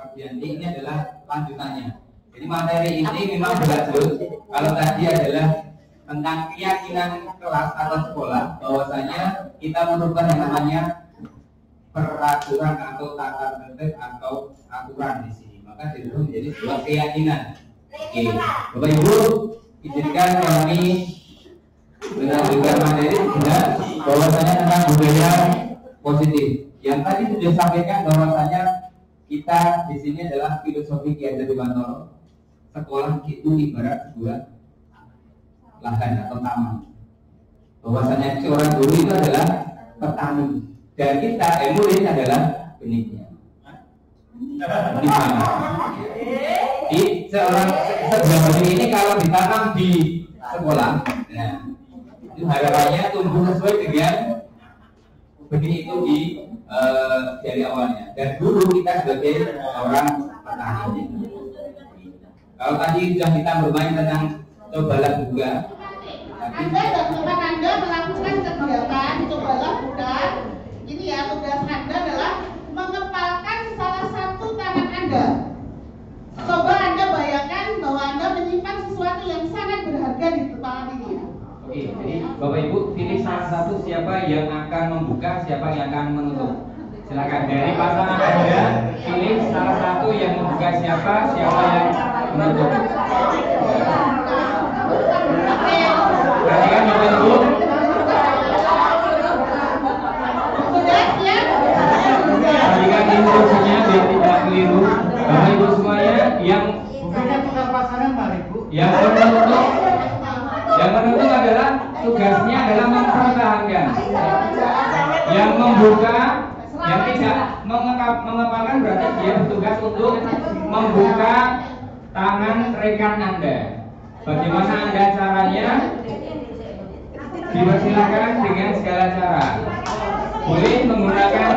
Fardianti ini adalah lanjutannya. Jadi materi ini memang berlanjut. Kalau tadi adalah tentang keyakinan kelas atau sekolah, bahwasanya kita merubah yang namanya peraturan atau tata tertib atau aturan di sini. Maka dirubah menjadi sebuah keyakinan. Oke, Bapak Ibu, izinkan kami melanjutkan materi juga bahwasanya tentang budaya positif. Yang tadi sudah disampaikan bahwasanya kita di sini adalah filosofi Ki Hajar Dewantara. Sekolah itu ibarat sebuah lahan atau taman. Bahwasanya seorang guru itu adalah petani dan kita murid adalah benihnya. Di mana? Di sebuah ini kalau ditanam di sekolah, nah, itu harapannya tumbuh sesuai dengan benih itu dari awalnya. Dan guru kita sebagai orang petani. Kalau tadi sudah kita bermain tentang cobalah buka. Anda dan teman Anda melakukan kegiatan cobalah buka. Ini ya, tugas Anda adalah mengepalkan salah satu tangan Anda. Coba Anda bayangkan bahwa Anda menyimpan sesuatu yang sangat berharga di kepala ini. Oke, jadi Bapak Ibu pilih salah satu siapa yang akan membuka, siapa yang akan menutup. Silakan dari pasangan Anda pilih salah satu yang membuka siapa yang menutup. Perhatikan Bapak Ibu. Perhatikan instruksinya biar tidak keliru. Bapak Ibu semuanya yang menutup adalah tugasnya adalah mempertahankan. Yang membuka, yang tidak mengepalkan berarti dia bertugas untuk membuka tangan rekan Anda. Bagaimana Anda caranya? Dipersilakan dengan segala cara. Boleh menggunakan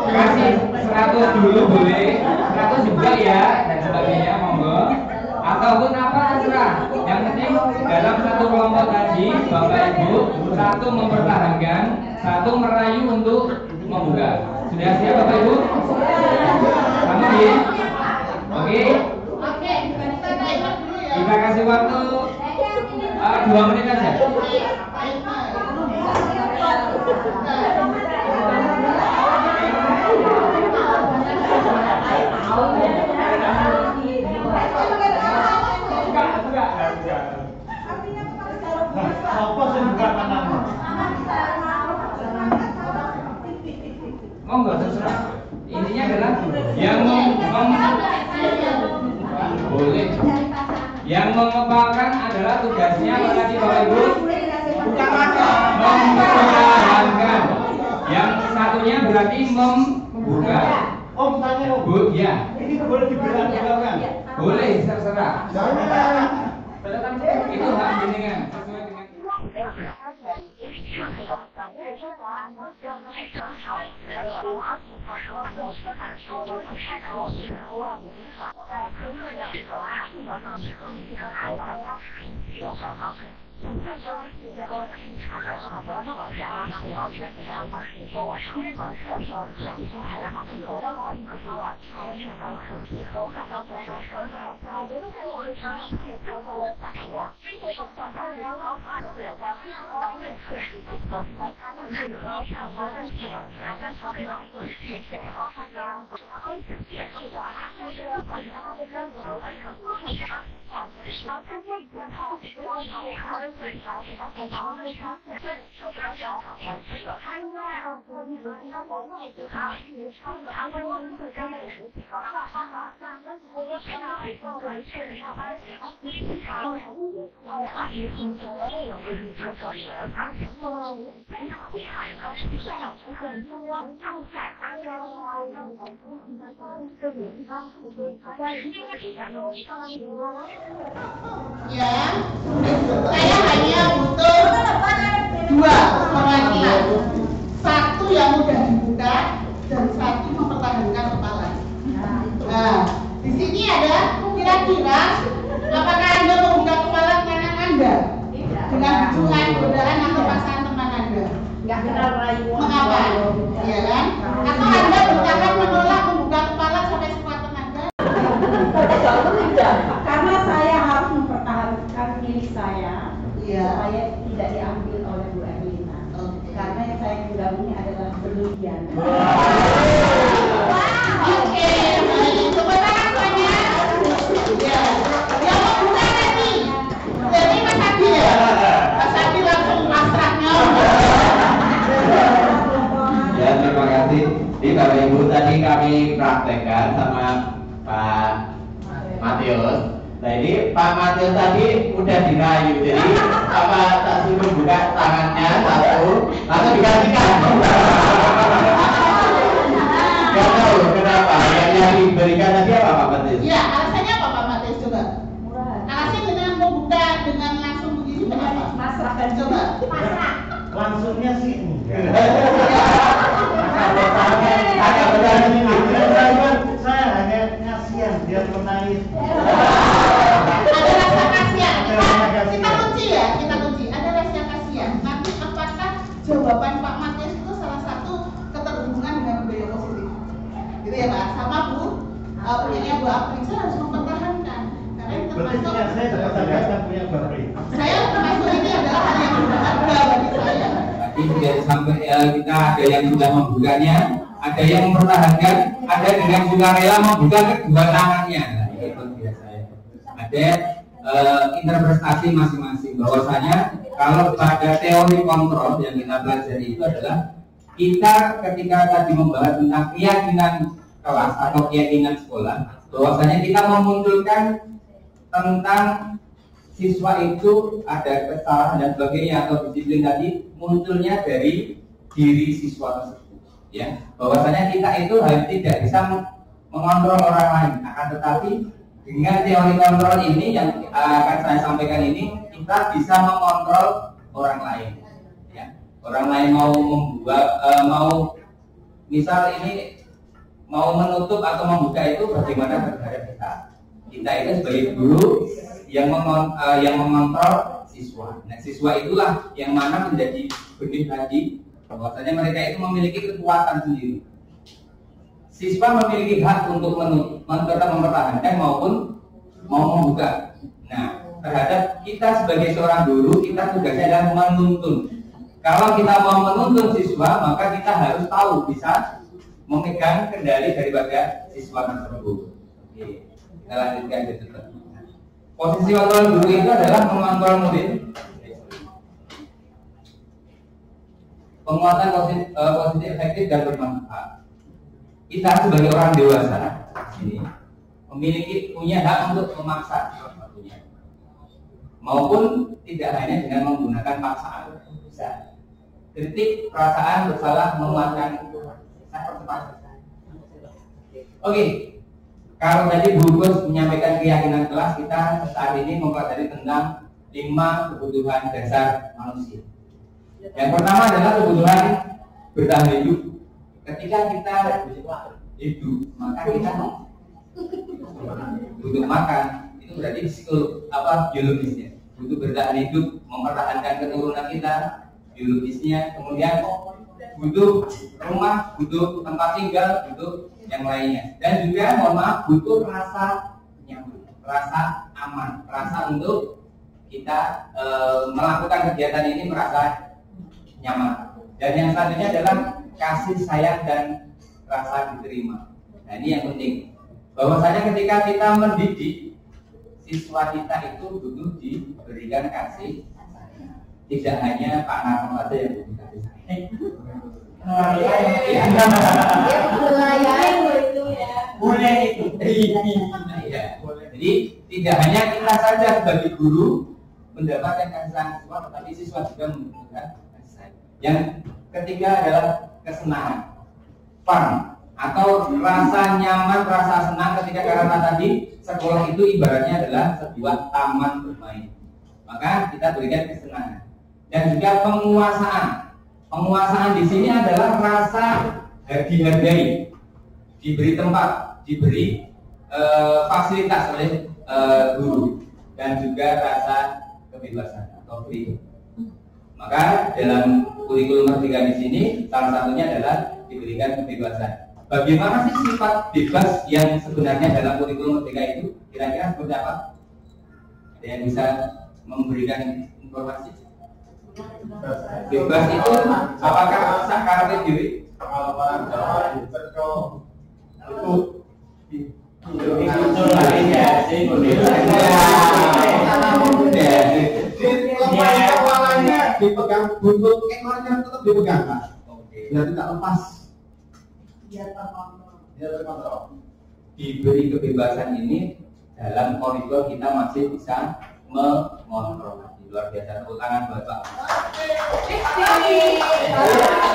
kasih 100 dulu boleh, 100 juga ya dan sebagainya, monggo. Ataupun apa terserah. Yang penting dalam satu kelompok tadi Bapak Ibu, satu mempertahankan, satu merayu untuk membuka. Sudah siap Bapak Ibu? Kamu ya? Oke? Kita kasih waktu 2 menit aja. Monggo terserah. Intinya adalah yang boleh. Yang mengepalkan adalah tugasnya apa tadi Bapak Ibu? Mempertahankan. Yang satunya berarti membuka. Oh, tanya Bu, ya. ini boleh dibelah-belahkan? Boleh, terserah. Itu hak jenengan sesuai dengan Ya, saya hanya butuh 2 lagi. Satu yang mudah dibuka dan satu mempertahankan kepala. Nah, di sini ada kira-kira apakah Anda membuka kepala kanan Anda dengan hubungan godaan atau pasangan teman Anda? Nggak kenal rayu. Mengapa? Ya kan? Atau Anda bertahan menolak membuka kepala sampai demikian. Oke, baik. Coba tangan semuanya. Ya, yang mau buka nanti. Jadi Mas Adi ya. Mas Adi langsung pasrahnya. Ya, terima kasih. Jadi Bapak Ibu tadi kami praktekkan sama Pak Matius. Nah ini Pak Matius tadi udah dirayu, jadi apa tak suruh buka tangannya satu, lalu dikasihkan. Gak tahu kenapa yang diberikan tadi apa Pak Matius? Ya, alasannya apa Pak Matius coba? Alasannya dengan membuka dengan langsung begitu kenapa? Pasrah kan Coba. pasrah. Langsungnya sih enggak. Agak benar ini. Saya hanya kasihan dia menangis. Ada rasa kasihan. Kita kunci ya, kita kunci. Ada rasa kasihan. Nanti apakah jawaban Pak Matius itu salah satu keterhubungan dengan budaya positif? Gitu ya Pak. Sama Bu, punyanya Bu April saya harus mempertahankan. Karena ini Berarti termasuk punya saya dapat punya Bapri. saya termasuk ini adalah hal yang berharga bagi saya. Tadi sudah sampai kita ada yang sudah membukanya, ada yang mempertahankan, ada dengan sukarela membuka kedua tangannya. Nah, itu biasa ya. Ada interpretasi masing-masing. Bahwasanya kalau pada teori kontrol yang kita pelajari itu adalah kita ketika tadi membahas tentang keyakinan kelas atau keyakinan sekolah, bahwasanya kita memunculkan tentang siswa itu ada kesalahan dan sebagainya atau disiplin tadi munculnya dari diri siswa tersebut, ya. Bahwasanya kita itu tidak bisa mengontrol orang lain, akan tetapi dengan teori kontrol ini yang akan saya sampaikan ini kita bisa mengontrol orang lain, ya. Orang lain mau membuat mau misal ini mau menutup atau membuka itu bagaimana terhadap kita. Kita itu sebagai guru yang mengontrol siswa. Nah, siswa itulah yang mana menjadi benih tadi, bahwasanya mereka itu memiliki kekuatan sendiri. Siswa memiliki hak untuk tetap mempertahankan maupun mau membuka. Nah, terhadap kita sebagai seorang guru, kita tugasnya adalah menuntun. Kalau kita mau menuntun siswa, maka kita harus tahu bisa memegang kendali daripada siswa tersebut. Oke, kita lanjutkan ke depan. Posisi kontrol guru itu adalah mengontrol murid. Penguatan positif efektif dan bermanfaat. Kita sebagai orang dewasa ini punya hak untuk memaksa sesuatunya, maupun tidak hanya dengan menggunakan paksaan. Bisa kritik, perasaan bersalah, menguatkan. Oke. Kalau tadi Bu Gus menyampaikan keyakinan kelas, kita saat ini mempelajari tentang 5 kebutuhan dasar manusia. Yang pertama adalah kebutuhan bertahan hidup. Ketika kita hidup, maka kita butuh makan. Itu berarti biologisnya. Butuh bertahan hidup, mempertahankan keturunan kita, biologisnya. Kemudian butuh rumah, butuh tempat tinggal, butuh yang lainnya, dan juga butuh rasa nyaman, rasa aman, rasa untuk kita melakukan kegiatan ini merasa nyaman. Dan yang selanjutnya adalah kasih sayang dan rasa diterima. Nah, ini yang penting. Bahwasanya ketika kita mendidik siswa kita itu butuh diberikan kasih sayang. Tidak hanya Pak Narno saja yang butuh kasih sayang. Boleh itu. Jadi tidak hanya kita saja sebagai guru mendapatkan kasih sayang siswa, tetapi siswa juga membutuhkan kasih sayang. Yang ketiga adalah kesenangan, fun, atau rasa nyaman, rasa senang ketika karena tadi sekolah itu ibaratnya adalah sebuah taman bermain. Maka kita berikan kesenangan dan juga penguasaan. Penguasaan di sini adalah rasa dihargai, diberi tempat, diberi fasilitas oleh guru, dan juga rasa kebebasan atau freedom. Maka dalam kurikulum Merdeka di sini salah satunya adalah diberikan kebebasan. Bagaimana sih sifat bebas yang sebenarnya dalam kurikulum Merdeka itu? Kira-kira seperti apa? Ada yang bisa memberikan informasi? Bebas itu apakah sakarape diri? Kalau orang Jawa itu kepalanya dipegang, buntut ekornya tetap dipegang, Pak. Biar tidak lepas. Biar terkontrol. Biar terkontrol. Diberi kebebasan ini dalam koridor kita masih bisa mengontrol. Luar biasa, tepuk tangan buat Pak.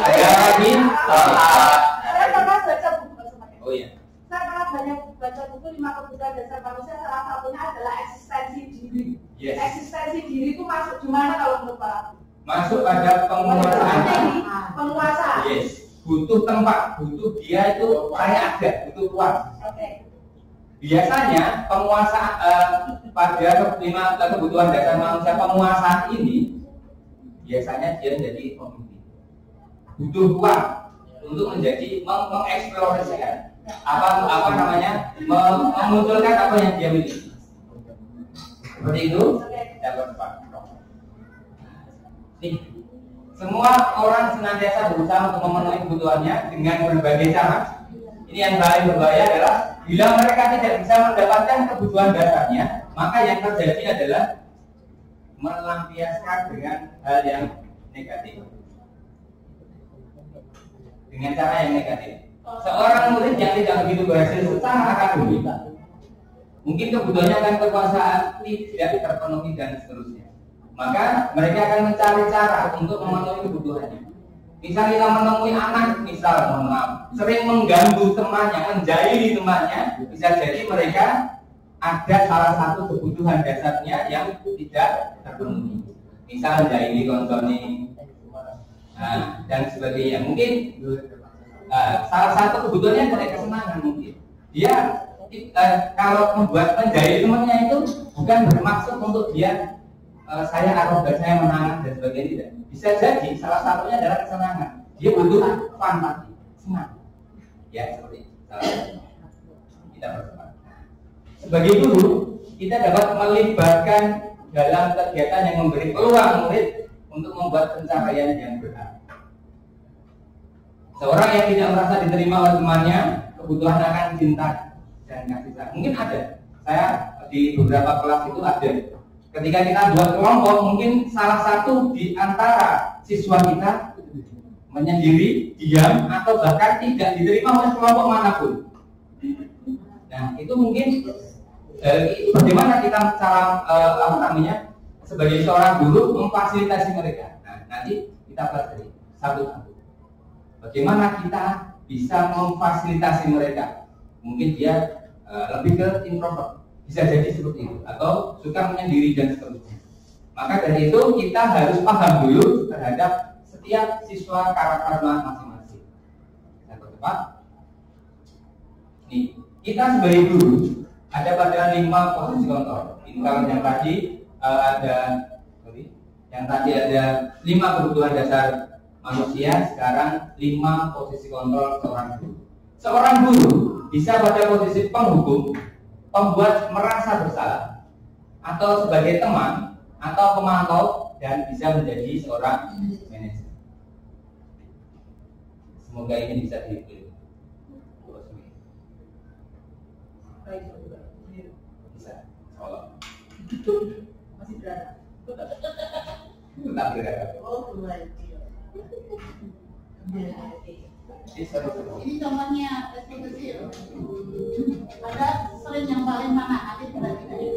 Ada lagi? Saya pernah baca buku bersama. Oh iya. Saya pernah banyak baca buku 5 kebutuhan dasar manusia, salah satunya adalah eksistensi diri. Yes. Eksistensi diri itu masuk di mana kalau menurut Pak? Masuk pada penguasaan. Penguasa. Yes. Butuh tempat, butuh dia itu saya ada, butuh kuat. Oke. Biasanya penguasa pada 5 kebutuhan dasar manusia penguasaan ini biasanya dia menjadi pemimpin. Butuh kuat untuk menjadi mengeksplorasikan apa namanya memunculkan apa yang dia miliki. Seperti itu. Dapat Pak. Nih, semua orang senantiasa berusaha untuk memenuhi kebutuhannya dengan berbagai cara. Ini yang paling berbahaya adalah bila mereka tidak bisa mendapatkan kebutuhan dasarnya, maka yang terjadi adalah melampiaskan dengan hal yang negatif. Dengan cara yang negatif. Seorang murid yang tidak begitu berhasil secara akademik, mungkin kebutuhannya akan kekuasaan tidak terpenuhi dan seterusnya. Maka mereka akan mencari cara untuk memenuhi kebutuhannya. Misal kita menemui anak, misal mohon maaf, sering mengganggu temannya, menjahili temannya, bisa jadi mereka ada salah satu kebutuhan dasarnya yang tidak terpenuhi. Misal menjahili konsoni, dan sebagainya. Mungkin salah satu kebutuhannya adalah kesenangan mungkin. Dia kalau membuat menjahili temannya itu bukan bermaksud untuk dia saya arogan, saya menang dan sebagainya, tidak. Bisa jadi salah satunya adalah kesenangan. Dia butuh fantasi, senang. Ya seperti kita bersama. Sebagai guru, kita dapat melibatkan dalam kegiatan yang memberi peluang murid untuk membuat pencapaian yang benar. Seorang yang tidak merasa diterima oleh temannya, kebutuhan akan cinta dan kasih sayang. Mungkin ada. Saya di beberapa kelas itu ada. Ketika kita buat kelompok, mungkin salah satu di antara siswa kita menyendiri, diam, atau bahkan tidak diterima oleh kelompok manapun. Nah, itu mungkin bagaimana kita cara sebagai seorang guru memfasilitasi mereka. Nah, nanti kita pelajari satu-satu. Bagaimana kita bisa memfasilitasi mereka? Mungkin dia lebih ke introvert. Bisa jadi seperti itu, atau suka menyendiri dan seterusnya. Maka dari itu kita harus paham dulu terhadap setiap siswa karakternya masing-masing. Satu tepat. Nih, kita sebagai guru ada pada 5 posisi kontrol. Ini kalau yang tadi ada 5 kebutuhan dasar manusia, sekarang 5 posisi kontrol seorang guru. Seorang guru bisa pada posisi penghukum, pembuat merasa bersalah, atau sebagai teman, atau pemantau, dan bisa menjadi seorang manajer. Semoga ini bisa dipilih. Bisa, Allah. Masih berada. Tetap berada. Oh, Ini contohnya tes kecil. Ada sering yang paling mana? Adik berarti tadi.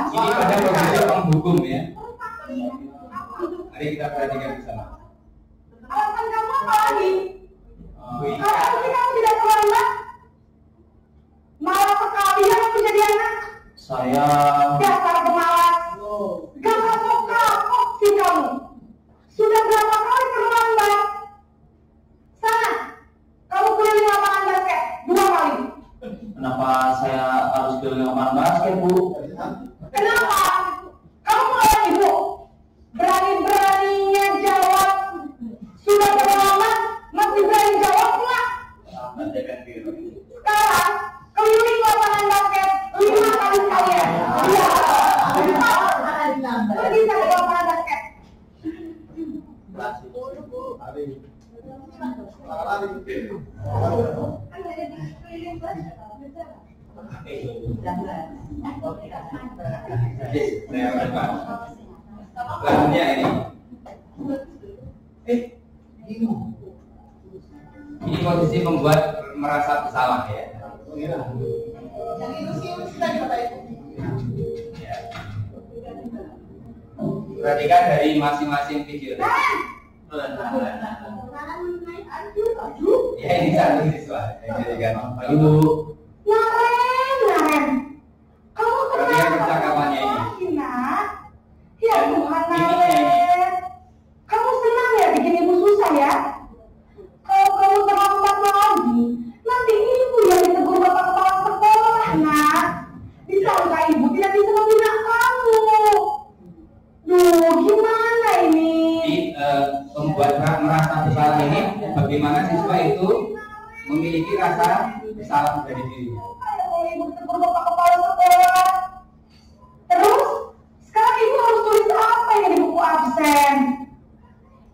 Ini pada posisi penghukum ya. Mari kita perhatikan bersama. Alasan kamu apa lagi? Apa sih kamu tidak terlambat? Malah sekalian menjadi anak. Saya Dasar pemalas. Gak kapok sih kamu. Sudah berapa kali terlambat? Sana, kamu keliling lapangan basket 2 kali. kenapa saya harus keliling lapangan basket, Bu? Kenapa? Kamu orang ibu. Berani-beraninya jawab Sekarang keliling lapangan basket 5 kali sekalian. Iya. Pergi ke lapangan basket. Selanjutnya ini posisi membuat merasa bersalah ya. Yang itu sih sudah Bapak Ibu. Ya. Perhatikan dari masing-masing video. Ya ini satu siswa yang jadikan Ibu. Naren, kamu Perhatikan kenapa percakapannya ini. lagi, Nak? Ya Tuhan, Naren, kamu senang ya bikin ibu susah ya? Kalau kamu terlambat lagi, nanti ibu yang ditegur bapak kepala sekolah, Nak. Disangka ibu tidak bisa membina kamu. Duh, gimana ini? Jadi membuat merasa bersalah ini bagaimana siswa itu memiliki rasa bersalah dari dirinya. Kalau ibu ditegur bapak kepala sekolah, terus sekarang ibu harus tulis apa ini di buku absen?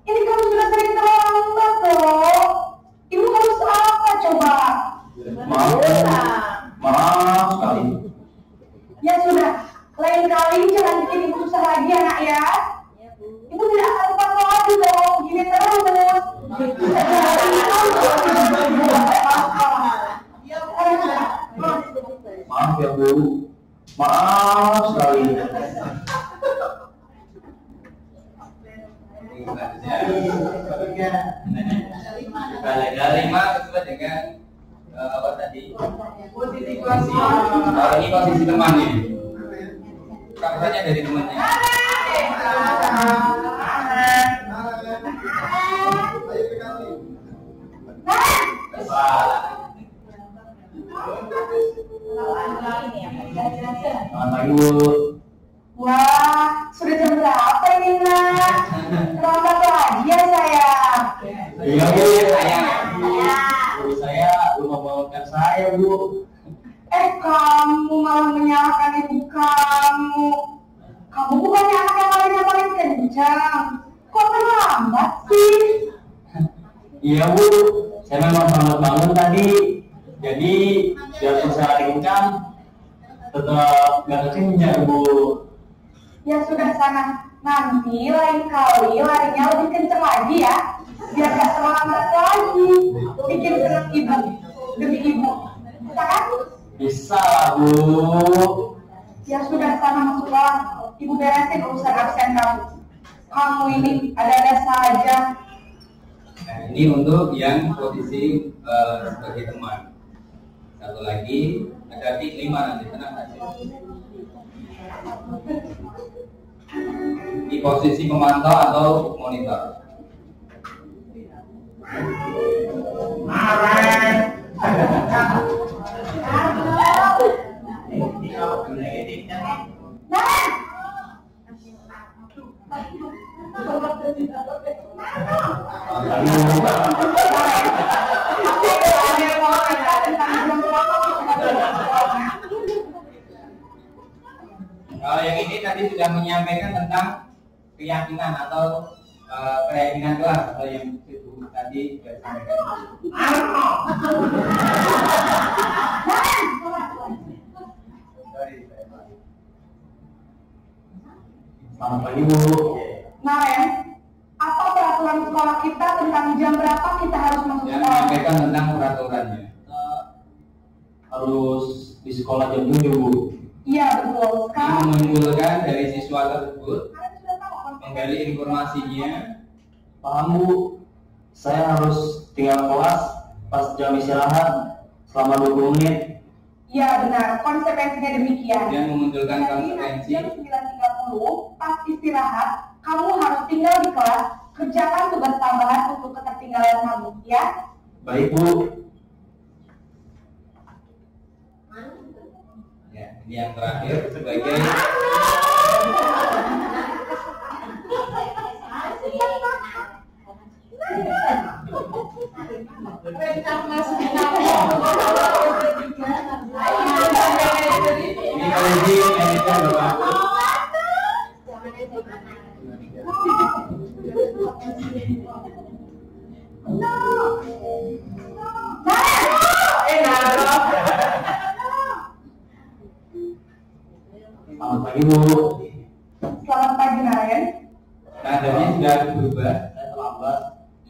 Ini kamu sudah sering terlambat loh. Ibu harus apa coba? Maaf sekali. Ya sudah, lain kali jangan bikin ibu susah lagi ya nak ya. Ibu tidak akan lupa lagi dong, begini terus. Maaf ya Bu. Maaf sekali. Ada 5 sesuai dengan apa tadi? Posisi ini posisi temannya. Katanya dari temannya. Selamat pagi Bu. Wah, sudah jam berapa ini nak? Terlambat lagi ya sayang. Iya Bu. Sayang. Bu saya belum membawakan saya Bu. Kamu malah menyalahkan ibu kamu. Kamu bukannya anak yang paling kencang. Kok terlambat sih? Iya Bu. Saya memang selamat bangun tadi. Jadi biar susah kencang tetap nggak kekenyang Bu. Ya sudah sana. Nanti lain kali larinya lebih kencang lagi ya. Biar gak terlambat lagi. Bikin senang ibu. Demi ibu. Bisa kan? Bisa lah Bu. Ya sudah sana masuk kelas. Ibu beresin urusan absen kamu. Kamu ini ada-ada saja. Nah, ini untuk yang posisi sebagai teman. Satu lagi, ada 5 nanti, tenang saja. Di posisi pemantau atau monitor. Kalau yang ini tadi sudah menyampaikan tentang keyakinan atau keyakinan kelas atau yang itu tadi sudah disampaikan. Selamat pagi Bu. Naren, apa peraturan sekolah kita tentang jam berapa kita harus masuk Yang sekolah? menyampaikan tentang peraturannya. Harus di sekolah jam 7 Bu. Iya betul. Ini Sekarang mengumpulkan dari siswa tersebut, kalian sudah tahu konsep. menggali informasinya. Paham Bu. Saya harus tinggal kelas pas jam istirahat selama 20 menit. Iya benar, konsekuensinya demikian. Dan memunculkan Jadi konsekuensi. jam 9.30 pas istirahat, kamu harus tinggal di kelas, kerjakan tugas tambahan untuk ketertinggalan kamu, ya? Baik Bu. Ya, ini yang terakhir sebagai Rencana sebenarnya pagi Bu. Selamat pagi Naren. Keadaannya sudah berubah. Saya terlambat.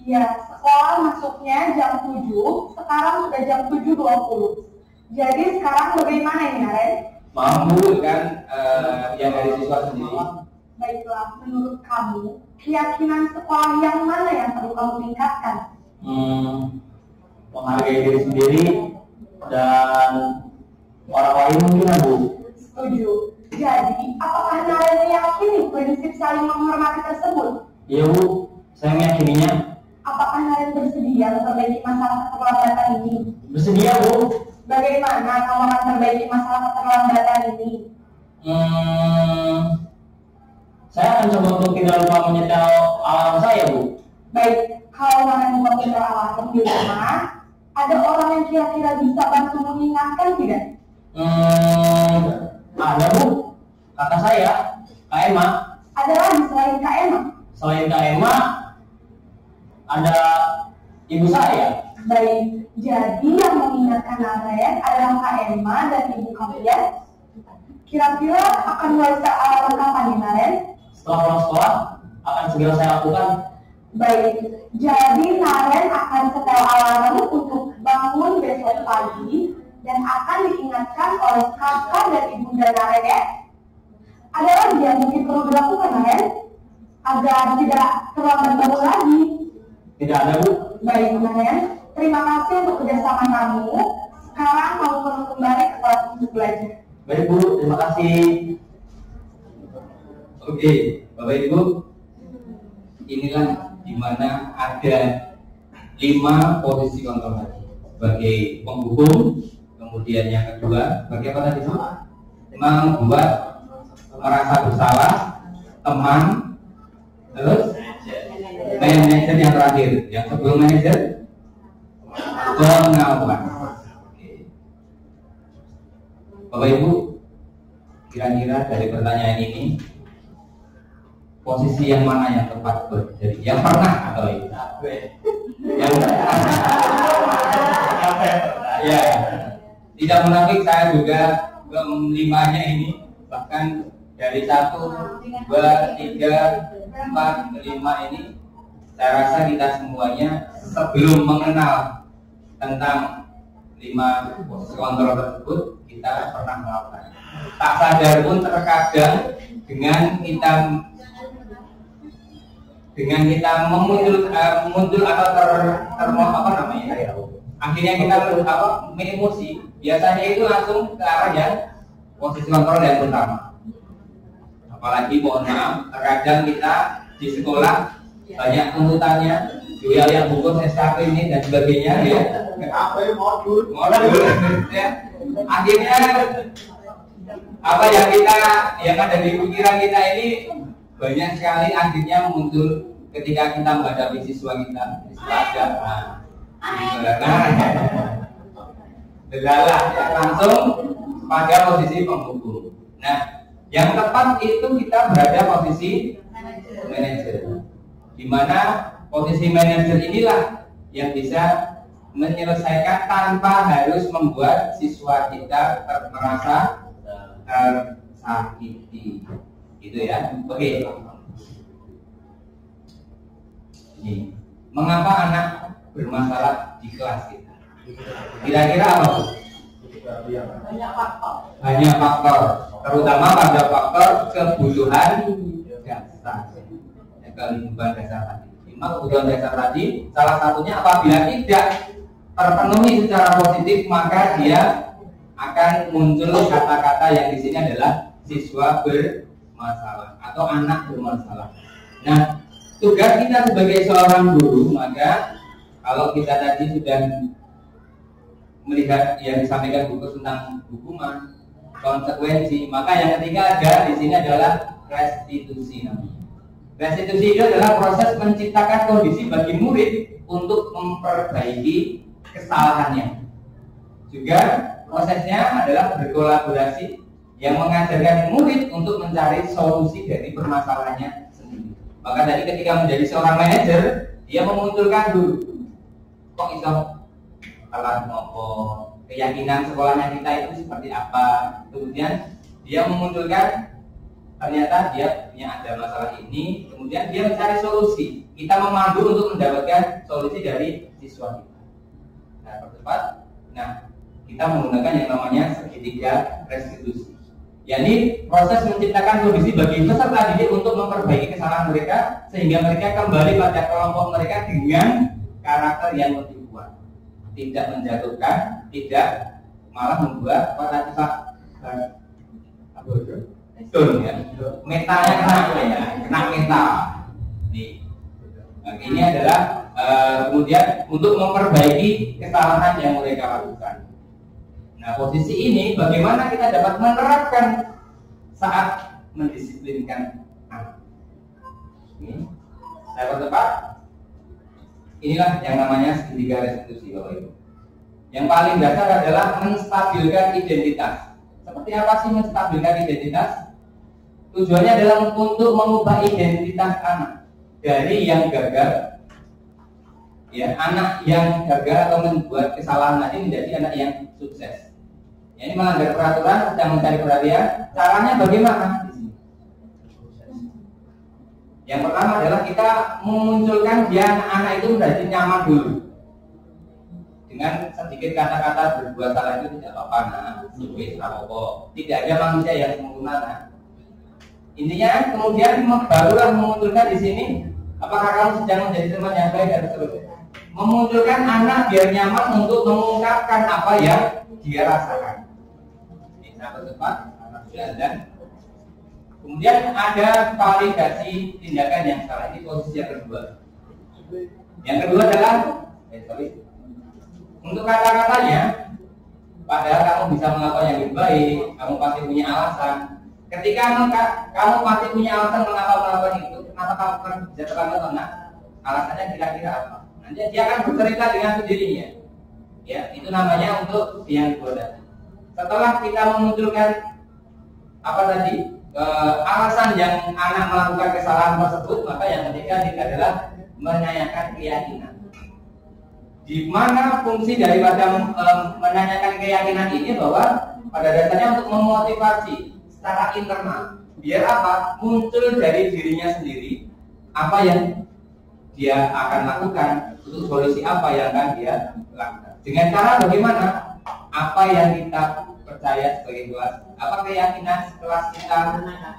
Iya, sekolah masuknya jam 7, sekarang sudah jam 7.20. Jadi sekarang bagaimana ini Naren? Mampu kan yang dari siswa sendiri. Baiklah, menurut kamu, keyakinan sekolah yang mana yang perlu kamu tingkatkan? Menghargai diri sendiri dan orang lain mungkin Bu. Setuju. Jadi, apakah Naren meyakini prinsip saling menghormati tersebut? Iya Bu, saya meyakininya. Apakah Naren bersedia memperbaiki masalah keterlambatan ini? Bersedia Bu. Bagaimana kamu akan memperbaiki masalah keterlambatan ini? Saya akan coba untuk tidak lupa menyetel alarm saya Bu. Baik, kalau Naren bukan punya alarm di rumah, ada orang yang kira-kira bisa bantu mengingatkan tidak? Ada Bu, kakak saya, Kak Emma. Ada lagi selain Kak Emma? Selain Kak Emma, ada ibu saya. Baik, jadi yang mengingatkan Naren adalah Kak Emma dan ibu kamu ya? Kira-kira akan mulai alarm kapan nih Naren? Setelah pulang sekolah, akan segera saya lakukan. Baik, jadi Naren akan setel alarm untuk bangun besok pagi dan akan diingatkan oleh kakak dan ibunda Naren ya. Ada lagi yang mungkin perlu dilakukan Naren agar tidak terlambat bangun lagi. Tidak ada Bu. Baik Naren, terima kasih untuk kerjasama kamu. Sekarang kamu perlu kembali ke kelas untuk belajar. Baik Bu, terima kasih. Oke, Bapak Ibu, inilah dimana ada 5 posisi kontrol tadi sebagai penghukum, kemudian yang kedua sebagai apa tadi? Membuat merasa bersalah, teman, terus manajer yang terakhir, yang sebelum manajer pengawan. Bapak Ibu, kira-kira dari pertanyaan ini posisi yang mana yang tepat berdiri? Yang pernah atau yang ya, tidak munafik saya juga kelimanya ini, bahkan dari 1, 2, 3, 4, 5 ini saya rasa kita semuanya sebelum mengenal tentang 5 posisi kontrol tersebut kita pernah melakukan. Tak sadar pun terkadang dengan kita memuncul atau apa namanya ya, akhirnya kita emosi, biasanya itu langsung ke arah yang posisi kontrol yang pertama. Apalagi mohon maaf, terkadang kita di sekolah banyak tuntutannya, jual yang bungkus SKP ini dan sebagainya ya. Apa modul ya. Akhirnya apa yang ada di pikiran kita ini banyak sekali akhirnya muncul ketika kita menghadapi siswa kita Delalah ya, langsung pada posisi penghukum. Nah, yang tepat itu kita berada posisi manajer, di mana posisi manajer inilah yang bisa menyelesaikan tanpa harus membuat siswa kita merasa tersakiti, gitu ya. Oke. Ini mengapa anak bermasalah di kelas kita? Kira-kira apa Bu? Banyak faktor, terutama pada faktor kebutuhan dasar, kebutuhan dasar tadi. Kebutuhan dasar tadi, salah satunya apabila tidak terpenuhi secara positif, maka dia akan muncul kata-kata yang di sini adalah siswa bermasalah atau anak bermasalah. Nah, tugas kita sebagai seorang guru, maka kalau kita tadi sudah melihat yang disampaikan buku tentang hukuman, konsekuensi, maka yang ketiga ada di sini adalah restitusi. Restitusi itu adalah proses menciptakan kondisi bagi murid untuk memperbaiki kesalahannya. Juga prosesnya adalah berkolaborasi yang mengajarkan murid untuk mencari solusi dari permasalahannya sendiri. Maka tadi ketika menjadi seorang manajer, dia memunculkan dulu kok iso alat nopo, keyakinan sekolahnya kita itu seperti apa. Kemudian dia memunculkan ternyata dia punya ada masalah ini, kemudian dia mencari solusi. Kita memandu untuk mendapatkan solusi dari siswa kita. Nah, percepat. Nah, kita menggunakan yang namanya segitiga restitusi. yakni proses menciptakan kondisi bagi peserta didik untuk memperbaiki kesalahan mereka sehingga mereka kembali pada kelompok mereka dengan karakter yang lebih kuat, tidak menjatuhkan, tidak malah membuat pada sifat ya, metanya kena mental. Nah, ini adalah kemudian untuk memperbaiki kesalahan yang mereka lakukan. Nah, posisi ini bagaimana kita dapat menerapkan saat mendisiplinkan anak. Ini saya percepat. Inilah yang namanya segitiga restitusi, Bapak Ibu. Yang paling dasar adalah menstabilkan identitas. Seperti apa sih menstabilkan identitas? Tujuannya adalah untuk mengubah identitas anak dari yang gagal, ya, anak yang gagal atau membuat kesalahan tadi menjadi anak yang sukses. Ya, ini melanggar peraturan, sedang mencari perhatian. Caranya bagaimana? Yang pertama adalah kita memunculkan dia anak itu menjadi nyaman dulu. Dengan sedikit kata-kata berbuat salah itu tidak apa-apa, nah, tidak ada manusia yang sempurna. Nah. Intinya kemudian barulah memunculkan di sini apakah kamu sedang menjadi teman yang baik dan seterusnya. Memunculkan anak biar nyaman untuk mengungkapkan apa yang dia rasakan. Ini sangat tepat, dan kemudian ada validasi tindakan yang salah. Ini posisi yang kedua. Yang kedua adalah untuk kata-katanya, padahal kamu bisa melakukan yang lebih baik, kamu pasti punya alasan. Ketika kamu pasti punya alasan mengapa melakukan itu, kenapa kamu bisa terlambat? Nah, alasannya kira-kira apa? Nanti dia akan bercerita dengan sendirinya. Ya, itu namanya untuk yang kedua tadi. Setelah kita memunculkan apa tadi alasan yang anak melakukan kesalahan tersebut, maka yang ketiga adalah menanyakan keyakinan. Di mana fungsi daripada menanyakan keyakinan ini bahwa pada dasarnya untuk memotivasi secara internal, biar apa? Muncul dari dirinya sendiri apa yang dia akan lakukan, untuk solusi apa yang akan dia lakukan. Dengan cara bagaimana? Apa yang kita percaya sebagai kelas, apa keyakinan kelas kita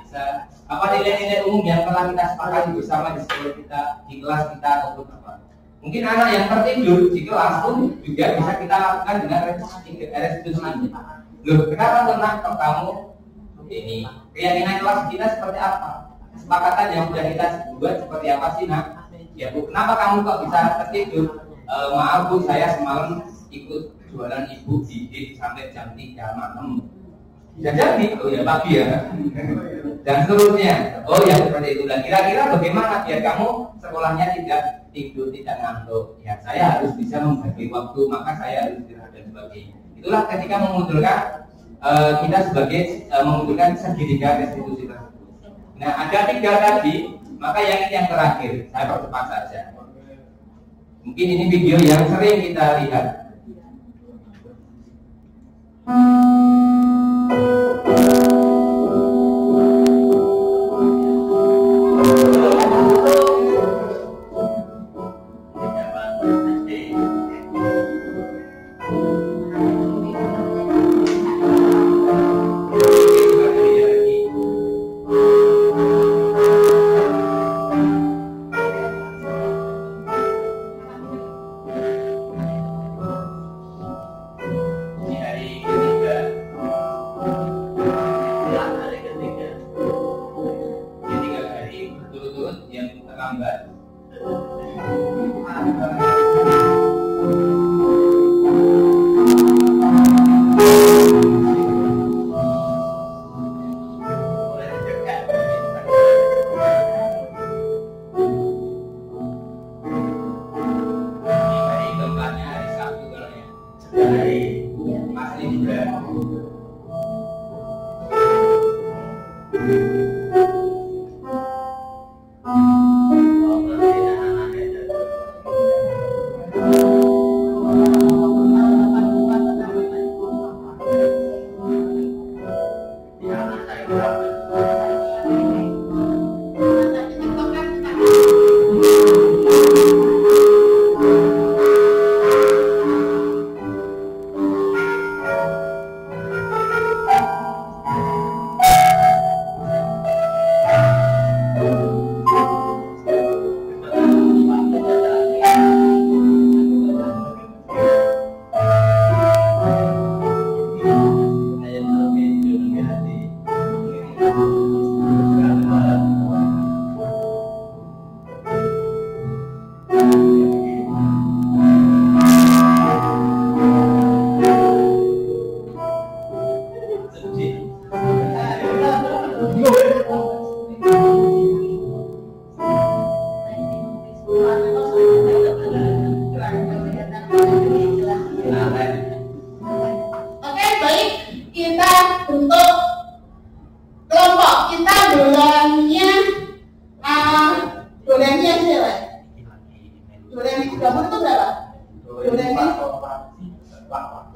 bisa, apa nilai-nilai umum yang telah kita sepakati bersama di sekolah kita, di kelas kita ataupun apa. Mungkin anak yang tertidur di kelas pun juga bisa kita lakukan dengan restitusi ini. Loh, kenapa tentang kamu ini keyakinan kelas kita seperti apa? Kesepakatan yang sudah kita buat seperti apa sih, nak? Ya Bu, kenapa kamu kok bisa tertidur? Maaf Bu, saya semalam ikut jualan ibu didik sampai jam 3 malam. Bisa jadi, oh ya pagi ya. Dan seterusnya. Oh ya seperti itu. Dan kira-kira bagaimana biar kamu sekolahnya tidak tidur, tidak ngantuk? Ya saya harus bisa membagi waktu, maka saya harus istirahat dan sebagainya. Itulah ketika memunculkan kita sebagai memunculkan segitiga restitusi tersebut. Nah, ada 3 tadi, maka yang ini yang terakhir. Saya percepat saja. Mungkin ini video yang sering kita lihat.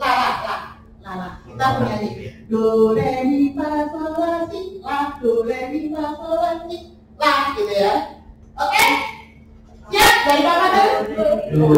La. Kita bernyanyi do re mi fa sol la si la, do re mi fa sol la si la, gitu ya. Oke? Siap? Dari Bapak dulu.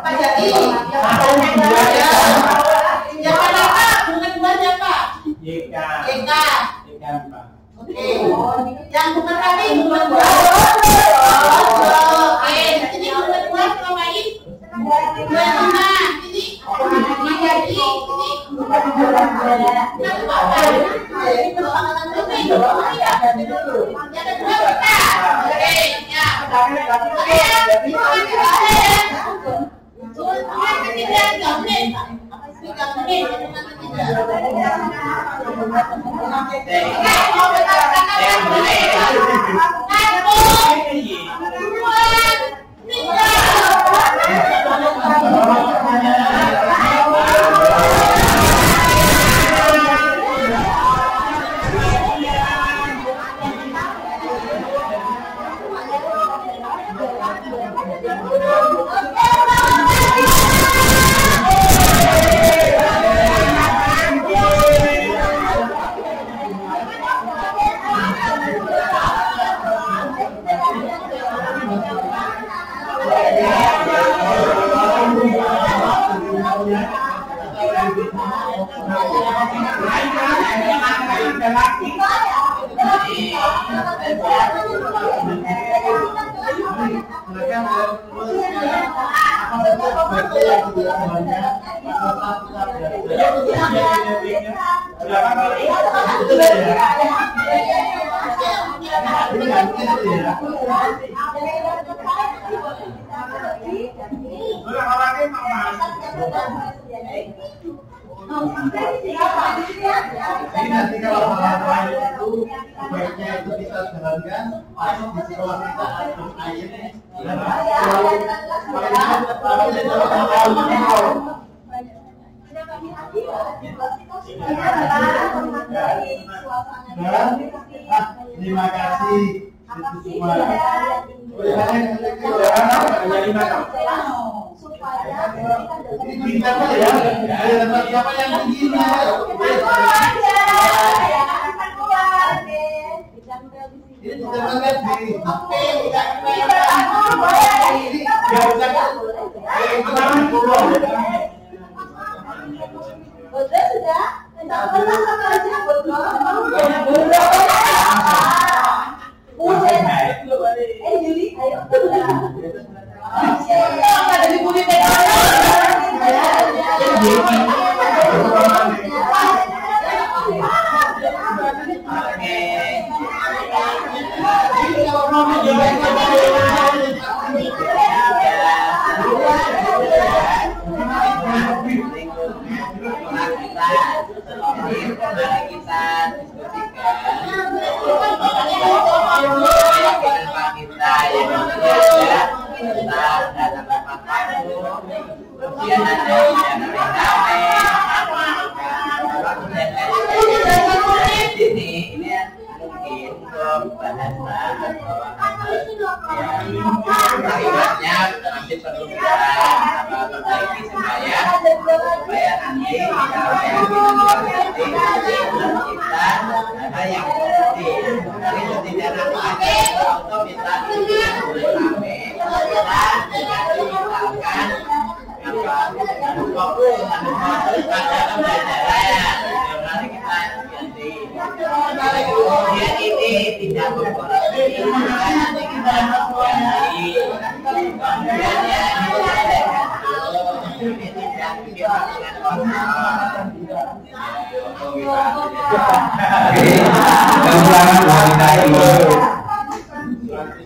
Pak Jati, yang mana Pak? Bukan duanya Pak. YK. Oke. Yang bukan kami, bukan dua. Oke. Ini bukan dua ngapain? Dua lima. Ini Pak Jati. Ini bukan dua. Satu Bapak. Ini kesepakatan kami. Yang kedua kita. Oke. Ya. Jadi nanti kalau hal-hal itu sebaiknya itu kita jalankan di sekolah kita ada airnya. Terima kasih. Siapa yang begini?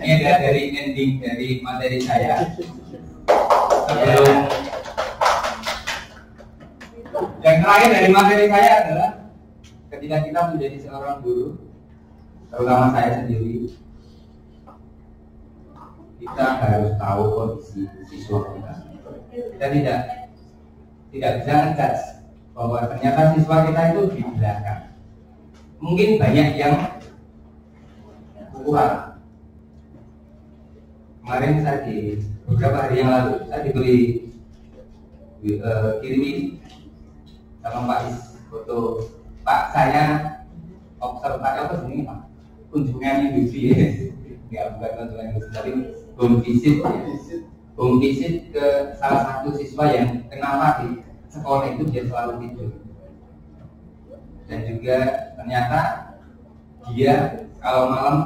Ini dari ending dari materi saya. Sebelum yang terakhir dari materi saya adalah ketika kita menjadi seorang guru, terutama saya sendiri, Kita harus tahu kondisi siswa kita. Kita tidak bisa ngejudge bahwa ternyata siswa kita itu di belakang. Mungkin banyak yang kurang. Kemarin saya beberapa hari yang lalu saya diberi kirimi sama Pak Is foto. Pak, saya observasi apa sih ini Pak? Kunjungan industri ya, bukan kunjungan industri, tapi home visit ke salah satu siswa yang kenapa di sekolah itu dia selalu tidur. Dan juga ternyata dia kalau malam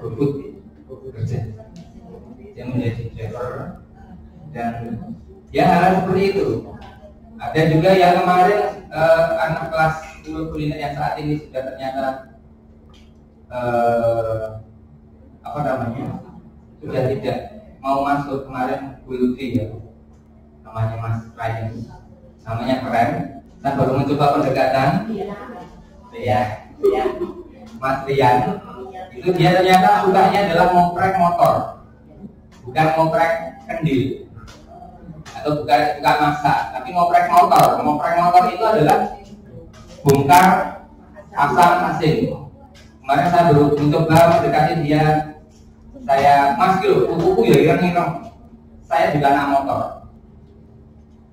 bekerja, dia menjadi driver dan ya hal seperti itu. Ada juga yang kemarin anak kelas 10 kuliner yang saat ini sudah ternyata sudah tidak mau masuk. Kemarin Bu Lutfi ya, namanya Mas Ryan, namanya keren. Saya baru mencoba pendekatan ya, Mas Rian itu dia ternyata sukanya adalah ngoprek motor, bukan ngoprek kendil atau bukan masak, tapi ngoprek motor. Ngoprek motor itu adalah bongkar pasang mesin. Kemarin saya baru mencoba mendekati dia. Saya, Mas kilo, kuku ya ireng-ireng. Saya juga anak motor.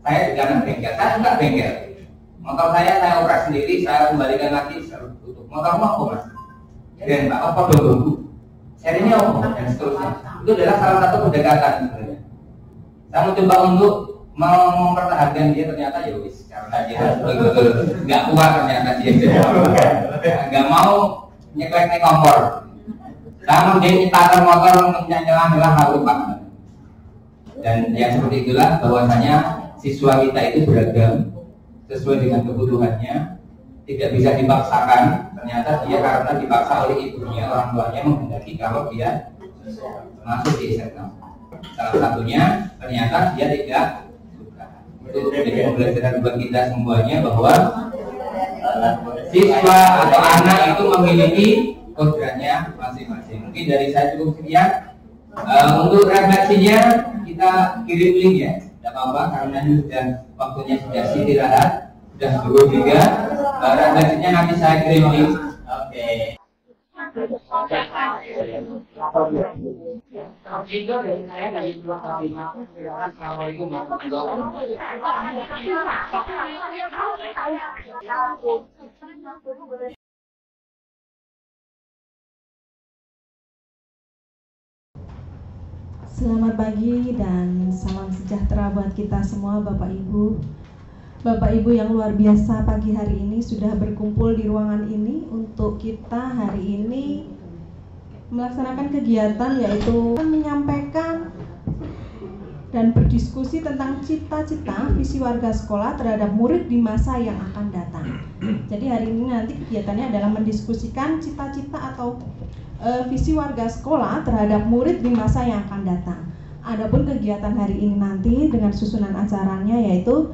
Saya juga anak bengkel. Saya suka bengkel. Motor saya oprek sendiri, saya kembalikan lagi, saya tutup. Motor apa Mas? Dan Pak, apa dong? Serinya apa? Dan seterusnya. Itu adalah salah satu pendekatan sebenarnya. Saya mencoba untuk mempertahankan dia, ternyata ya wis, karena dia betul-betul nggak kuat ternyata dia nggak mau nyeklek kompor. Namun dia nyetakan motor untuk nyelah-nyelah lalu Pak. Dan yang seperti itulah bahwasanya siswa kita itu beragam sesuai dengan kebutuhannya, tidak bisa dipaksakan. Ternyata dia karena dipaksa oleh ibunya, orang tuanya menghendaki kalau dia masuk di SMA. Salah satunya ternyata dia tidak suka. Itu menjadi pembelajaran buat kita semuanya bahwa siswa atau anak itu memiliki kodratnya masing-masing. Mungkin dari saya cukup sekian. Untuk refleksinya kita kirim link ya, tidak apa-apa karena ini sudah waktunya sudah istirahat, sudah 2:03. Refleksinya nanti saya kirim link. Oke. Assalamualaikum warahmatullahi wabarakatuh. Selamat pagi dan salam sejahtera buat kita semua Bapak Ibu yang luar biasa. Pagi hari ini sudah berkumpul di ruangan ini untuk kita hari ini melaksanakan kegiatan yaitu menyampaikan dan berdiskusi tentang cita-cita visi warga sekolah terhadap murid di masa yang akan datang. Jadi hari ini nanti kegiatannya adalah mendiskusikan cita-cita atau visi warga sekolah terhadap murid di masa yang akan datang. Adapun kegiatan hari ini nanti dengan susunan acaranya yaitu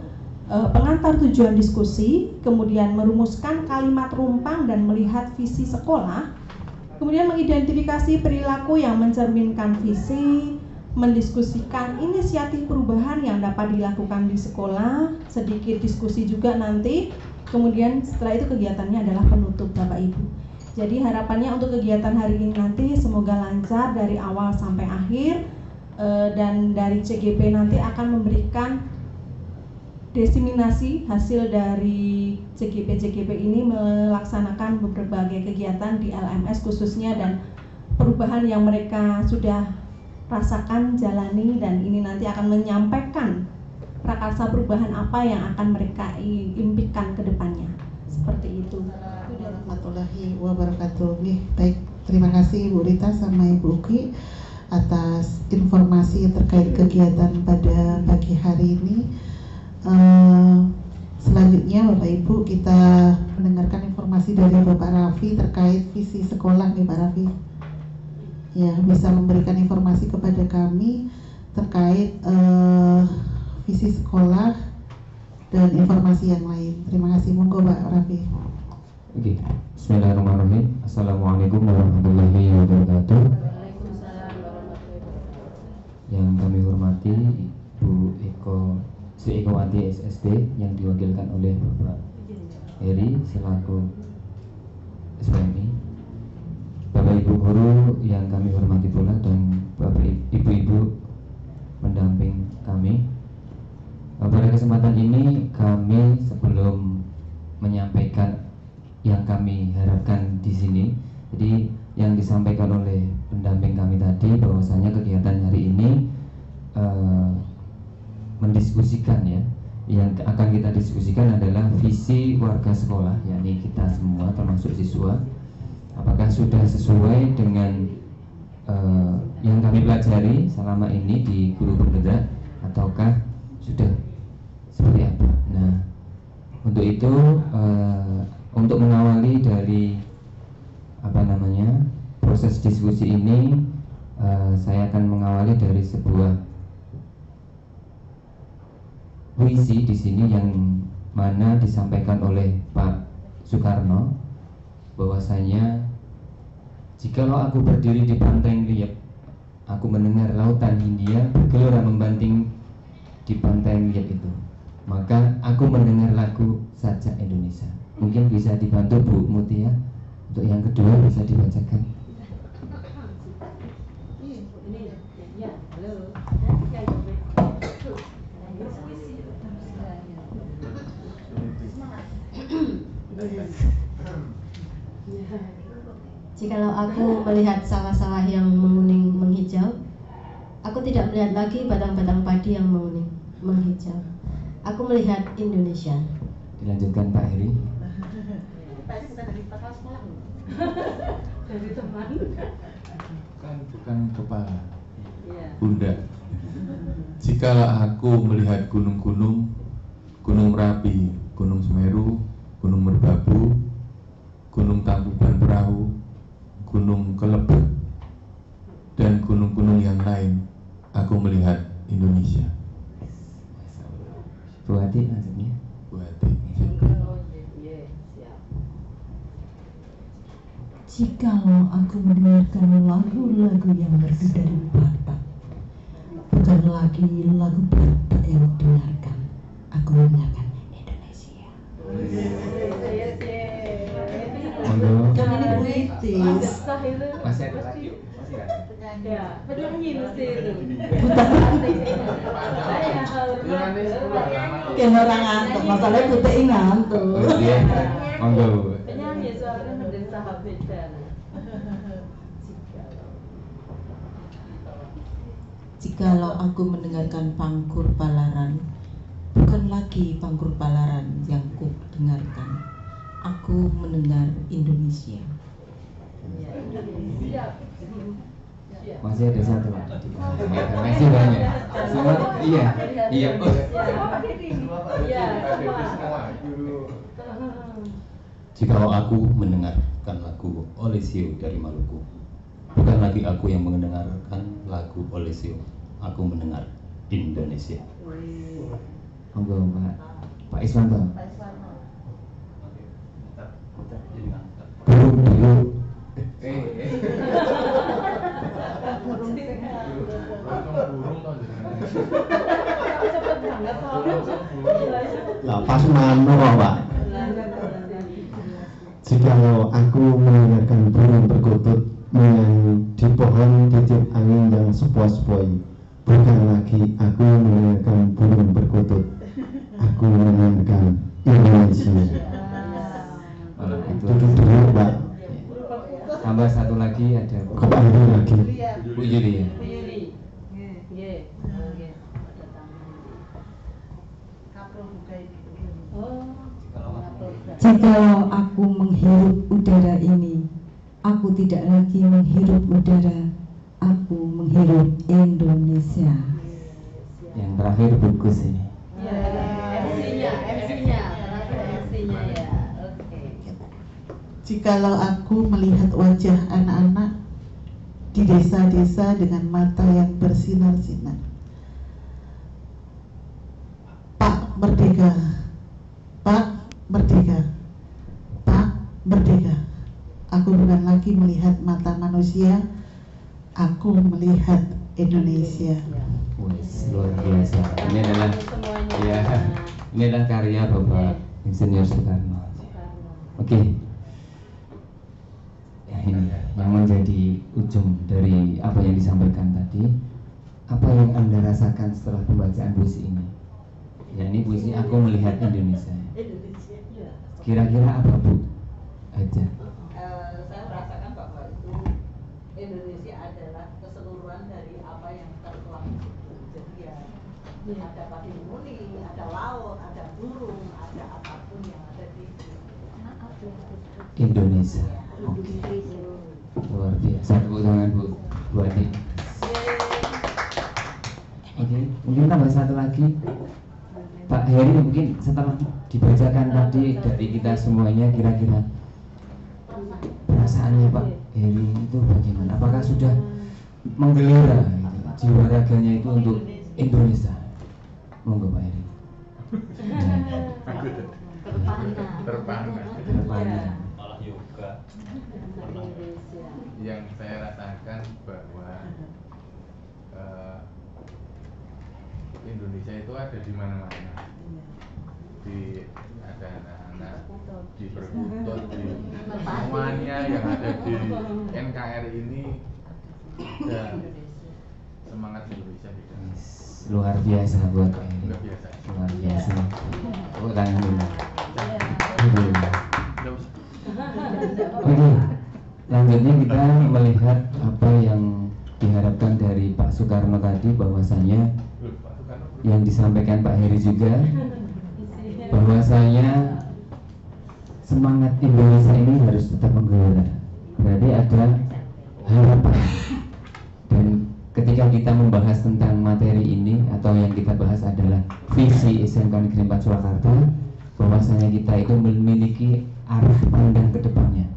pengantar tujuan diskusi, kemudian merumuskan kalimat rumpang dan melihat visi sekolah, kemudian mengidentifikasi perilaku yang mencerminkan visi, mendiskusikan inisiatif perubahan yang dapat dilakukan di sekolah, sedikit diskusi juga nanti, kemudian setelah itu kegiatannya adalah penutup Bapak Ibu. Jadi harapannya untuk kegiatan hari ini nanti semoga lancar dari awal sampai akhir, dan dari CGP nanti akan memberikan diseminasi hasil dari CGP ini melaksanakan berbagai kegiatan di LMS khususnya dan perubahan yang mereka sudah rasakan, jalani, dan ini nanti akan menyampaikan prakarsa perubahan apa yang akan mereka impikan ke depannya. Seperti itu. Warahmatullahi wabarakatuh. Baik, terima kasih Bu Rita sama Ibu Uki atas informasi terkait kegiatan pada pagi hari ini. Selanjutnya Bapak Ibu kita mendengarkan informasi dari Bapak Raffi terkait visi sekolah nih Pak Raffi. Ya, bisa memberikan informasi kepada kami terkait visi sekolah dan informasi yang lain. Terima kasih, monggo Pak Raffi. Oke, Bismillahirrahmanirrahim. Assalamualaikum warahmatullahi wabarakatuh. Yang kami hormati Bu Sri Ekowati SSD yang diwakilkan oleh Bapak Heri selaku SPMI, Bapak Ibu guru yang kami hormati pula, dan Bapak Ibu-ibu pendamping kami. Pada kesempatan ini kami sebelum menyampaikan yang kami harapkan di sini, jadi yang disampaikan oleh pendamping kami tadi bahwasanya kegiatan hari ini mendiskusikan ya, yang akan kita diskusikan adalah visi warga sekolah, yakni kita semua termasuk siswa, apakah sudah sesuai dengan yang kami pelajari selama ini di guru bergerak ataukah sudah seperti apa. Nah, untuk itu untuk mengawali dari proses diskusi ini, saya akan mengawali dari sebuah puisi di sini yang mana disampaikan oleh Pak Soekarno bahwasanya jikalau aku berdiri di pantai Liep, aku mendengar lautan Hindia bergelora membanting di pantai Liep itu, maka aku mendengar lagu Sajak Indonesia. Mungkin bisa dibantu Bu Mutia untuk yang kedua, bisa dibacakan. Jikalau aku melihat sawah-sawah yang menguning menghijau, aku tidak melihat lagi batang-batang padi yang menguning menghijau. Aku melihat Indonesia. Dilanjutkan Pak Heri. Pak Heri bukan dari kepala sekolah loh. Dari teman. Bukan kepala. Bunda. Jikalau aku melihat gunung-gunung, Gunung Merapi, Gunung Semeru, Gunung Merbabu, Gunung Tangkuban Perahu, Gunung Kelebek, dan gunung-gunung yang lain, aku melihat Indonesia. Bu Hati maksudnya? Bu Hati. Jikalau aku mendengarkan lagu-lagu yang merdu dari Batak, bukan lagi lagu Batak yang dengarkan, aku mendengarkan Indonesia. Kan ini puitis. Masih ada lagi. Ya, penyanyi mesti itu. Kayak orang ngantuk, masalahnya putih ngantuk. Oh iya, monggo. Penyanyi soalnya menjadi sahabat beda. Jikalau aku mendengarkan Pangkur Palaran, bukan lagi Pangkur Palaran yang ku dengarkan, aku mendengar Indonesia. Masih ada satu Pak. Masih banyak. Iya. Jikalau aku mendengarkan lagu Olesio dari Maluku, bukan lagi aku yang mendengarkan lagu Olesio, aku mendengar Indonesia. Monggo Pak Iswanto. Burung biru. Lah pas mano Pak. Jikalau aku mendengarkan burung perkutut menyanyi di pohon titip angin yang sepoi-sepoi, bukan lagi aku mendengarkan burung perkutut, aku mendengarkan Indonesia. Itu dulu Pak. Tambah satu lagi ada Bapak Heri lagi. Bu Yuli ya. Jikalau aku menghirup udara ini, aku tidak lagi menghirup udara, aku menghirup Indonesia. Yang terakhir bungkus ini. MC-nya ya. Oke. Jikalau aku melihat wajah anak-anak di desa-desa dengan mata yang bersinar-sinar, Pak Merdeka, Pak Merdeka, Pak Merdeka. Aku bukan lagi melihat mata manusia, aku melihat Indonesia. Wes, luar biasa. Ini adalah ya, ini adalah karya Bapak Insinyur Soekarno. Oke. Ya, ini yang menjadi ujung dari apa yang disampaikan tadi. Apa yang Anda rasakan setelah pembacaan puisi ini? Ya, ini puisi Aku Melihat Indonesia. Kira-kira apa, Bu? Aja. Saya merasakan bahwa itu Indonesia adalah keseluruhan dari apa yang tertuang di situ. Jadi ya ada patrimoni, ada laut, ada burung, ada apapun yang ada di Indonesia. Oke. Luar biasa. Tepuk tangan Bu Adi. Oke, mungkin tambah satu lagi. Pak Heri, mungkin setelah dibacakan tadi dari kita semuanya, kira-kira perasaannya Pak Heri itu bagaimana? Apakah sudah menggelora gitu, jiwa raganya itu untuk Indonesia? Monggo Pak Heri. Terpana. Malah yoga. Yang saya rasakan bahwa Indonesia itu ada di mana-mana. Ada anak-anak di Perkutut, di semuanya yang ada di NKRI ini dan semangat Indonesia gitu. Luar biasa buat Pak Heri. Luar biasa. Luar biasa. Oh, tangan dulu. Oke, lanjutnya kita melihat apa yang diharapkan dari Pak Soekarno tadi, bahwasanya yang disampaikan Pak Heri juga, bahwasanya semangat Indonesia ini harus tetap menggelora. Berarti ada harapan. Dan ketika kita membahas tentang materi ini, atau yang kita bahas adalah visi SMK Negeri 4 Surakarta, bahwasanya kita itu memiliki arah pandang ke depannya.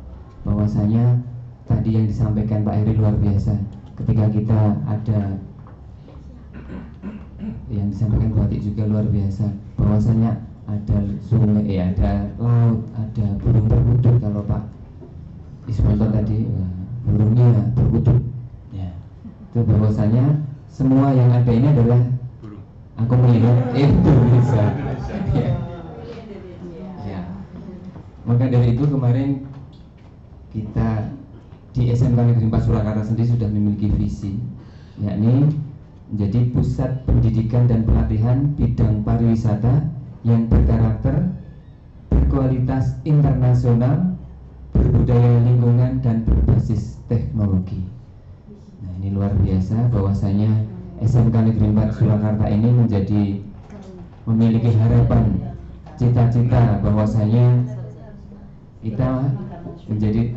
Bahwasanya tadi yang disampaikan Pak Heri luar biasa. Ketika kita ada yang disampaikan Bu Ati juga luar biasa, bahwasanya ada sungai, ada laut, ada burung perkutut. Kalau Pak Iswanto tadi burungnya perkutut, ya, itu bahwasanya semua yang ada ini adalah Aku Melihat Indonesia. Ya. Ya. Maka dari itu kemarin kita di SMK Negeri 4 Surakarta sendiri sudah memiliki visi, yakni menjadi pusat pendidikan dan pelatihan bidang pariwisata yang berkarakter, berkualitas internasional, berbudaya lingkungan, dan berbasis teknologi. Nah, ini luar biasa bahwasanya SMK Negeri 4 Surakarta ini memiliki harapan, cita-cita bahwasanya kita menjadi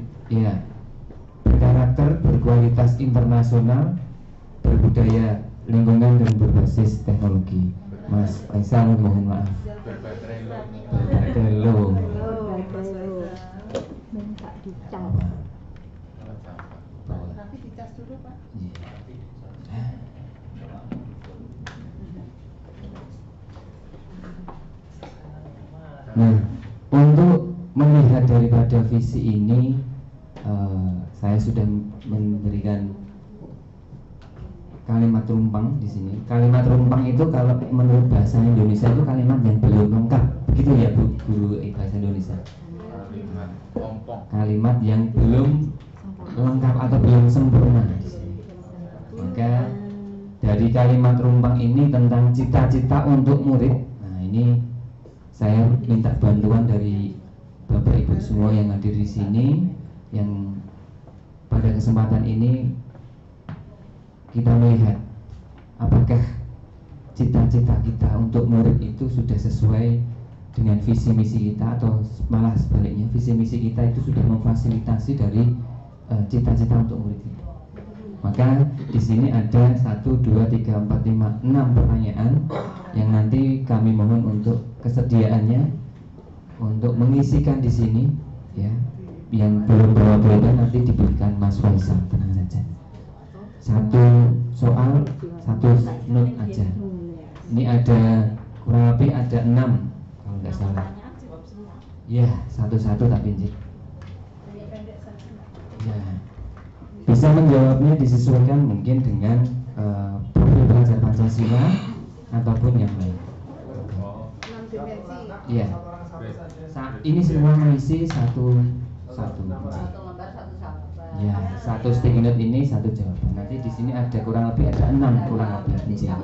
berkarakter, berkualitas internasional, berbudaya lingkungan, dan berbasis teknologi. Mas Faisal, mohon maaf. Berbadelo. Minta dicas. Tapi dicas dulu Pak. Nah, untuk melihat daripada visi ini, saya sudah memberikan kalimat rumpang di sini. Kalimat rumpang itu kalau menurut bahasa Indonesia itu kalimat yang belum lengkap, begitu ya Bu Guru bahasa Indonesia. Kalimat yang belum lengkap atau belum sempurna di sini. Maka dari kalimat rumpang ini tentang cita-cita untuk murid. Nah, ini saya minta bantuan dari Bapak Ibu semua yang hadir di sini, yang pada kesempatan ini kita melihat apakah cita-cita kita untuk murid itu sudah sesuai dengan visi misi kita, atau malah sebaliknya visi misi kita itu sudah memfasilitasi dari cita-cita untuk murid kita. Maka di sini ada 1, 2, 3, 4, 5, 6 pertanyaan yang nanti kami mohon untuk kesediaannya untuk mengisikan di sini, ya. Yang belum bawa pulpen nanti diberikan Mas Faisal, tenang saja. 1 soal, 1 note aja. Ini ada kurang lebih ada 6 kalau nggak salah. Ya, satu-satu tak pinjit. Ya, bisa menjawabnya disesuaikan mungkin dengan profil belajar Pancasila ataupun yang lain. Iya. Ini semua mengisi satu ya, satu sticky note ini satu jawaban. Nanti di sini ada kurang lebih ada 6 kurang lebih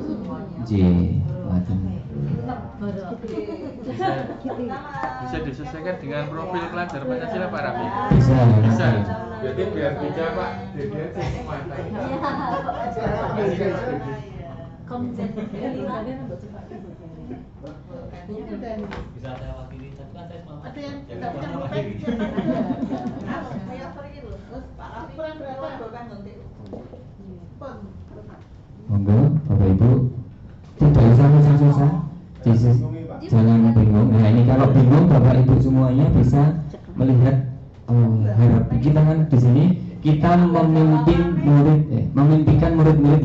Bisa disesuaikan dengan profil pelajar Pancasila Pak Rafi? Bisa. Jadi biar bisa Pak, jadi semua. Bisa saya wakili, tapi kan saya cuma ada yang tidak punya pulpen. Saya pergi loh. Terus Pak Rafi kurang berapa? Monggo Bapak Ibu, tidak usah susah-susah, jangan bingung. Nah ini kalau bingung Bapak Ibu semuanya bisa melihat harap kita kan di sini kita memimpikan murid-murid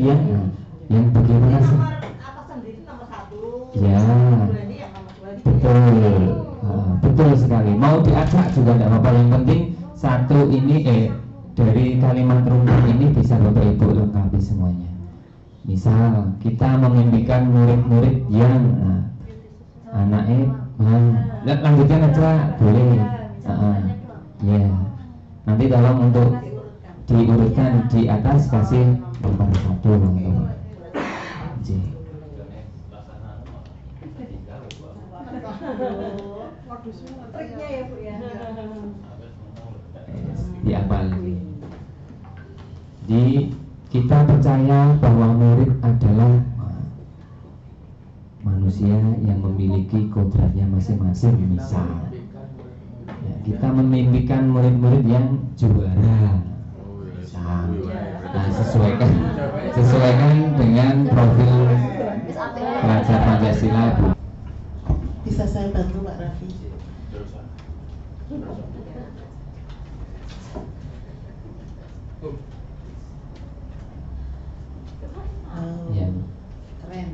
yang bagaimana sih? Ya, betul sekali. Mau diacak juga tidak apa-apa. Yang penting satu ini dari kalimat rumput ini bisa Bapak Ibu lengkapi semuanya. Misal kita memimpikan murid-murid yang anaknya lanjutkan aja boleh. Ya. Nanti tolong untuk diurutkan di atas kasih nomor 1. Triknya ya Bu ya. Diapal. Kita percaya bahwa murid adalah manusia yang memiliki kodratnya masing-masing. Misal ya, kita memimpikan murid-murid yang juara. Misal, nah sesuaikan dengan profil pelajar Pancasila Bu. Bisa saya bantu Pak Rafi? Ya. Keren.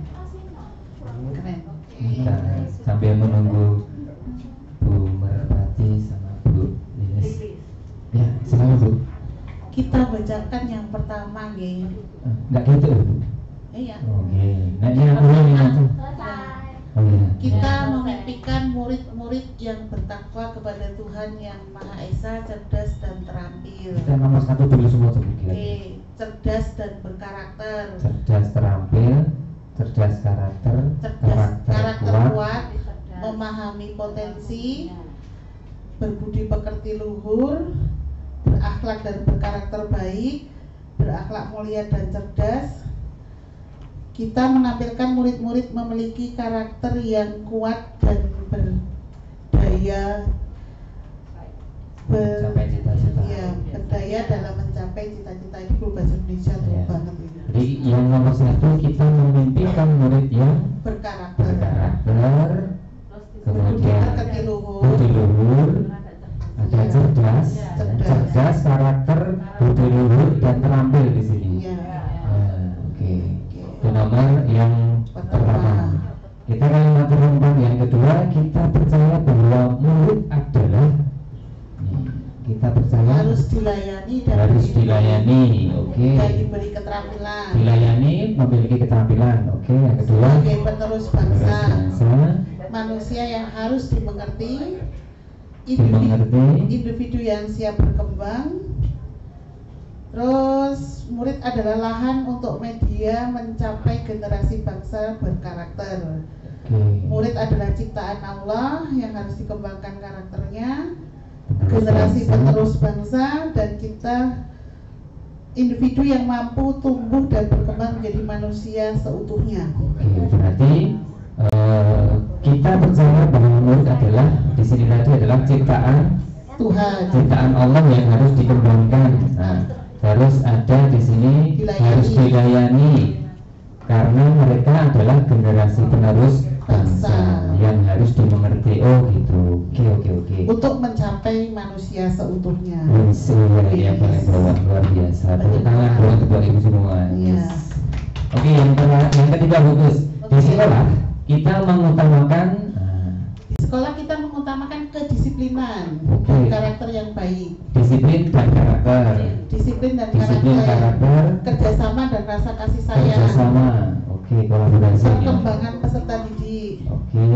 Kita sambil menunggu Bu Merpati sama Bu Lilis. Ya, silakan Bu. Kita bacakan yang pertama, nggih. Enggak gitu. Iya. Oke. Nah, yang itu. Kita memimpikan murid-murid yang bertakwa kepada Tuhan yang Maha Esa, cerdas dan terampil. Kita nomor 1 dulu semua tuh. Oke, cerdas dan berkarakter. Cerdas terampil, cerdas karakter kuat, memahami potensi, berbudi pekerti luhur, berakhlak dan berkarakter baik, berakhlak mulia dan cerdas. Kita menampilkan murid-murid memiliki karakter yang kuat dan berdaya dalam mencapai cita-cita. Ini bahasa Indonesia tuh banget ini. Jadi yang nomor 1 kita memimpikan murid yang berkarakter, kemudian budi luhur, ada cerdas, karakter, budi luhur dan terampil di sini. Itu nomor yang pertama. Kita kalimat rumput yang kedua, kita percaya bahwa murid adalah harus dilayani, oke. Dan diberi keterampilan. Dilayani, memiliki keterampilan, oke. Yang kedua, sebagai penerus bangsa, manusia yang harus dimengerti, individu yang siap berkembang. Terus murid adalah lahan untuk media mencapai generasi bangsa berkarakter. Murid adalah ciptaan Allah yang harus dikembangkan karakternya, generasi penerus bangsa, dan kita individu yang mampu tumbuh dan berkembang menjadi manusia seutuhnya. Berarti kita percaya bahwa murid adalah di sini tadi adalah ciptaan Tuhan, ciptaan Allah yang harus dikembangkan. Harus ada di sini, harus dilayani karena mereka adalah generasi penerus bangsa yang harus dimengerti. Oh gitu. Oke. Untuk mencapai manusia seutuhnya. Ya paling bawah, luar biasa. Tepuk tangan buat ibu semua. Oke, yang ketiga bagus. Di sekolah kita mengutamakan mengutamakan kedisiplinan, Oke. karakter yang baik. Disiplin dan karakter. Disiplin dan Disiplin, karakter, kerjasama dan rasa kasih sayang. kerjasama. Oke, kolaborasi ya. Perkembangan peserta didik. Oke.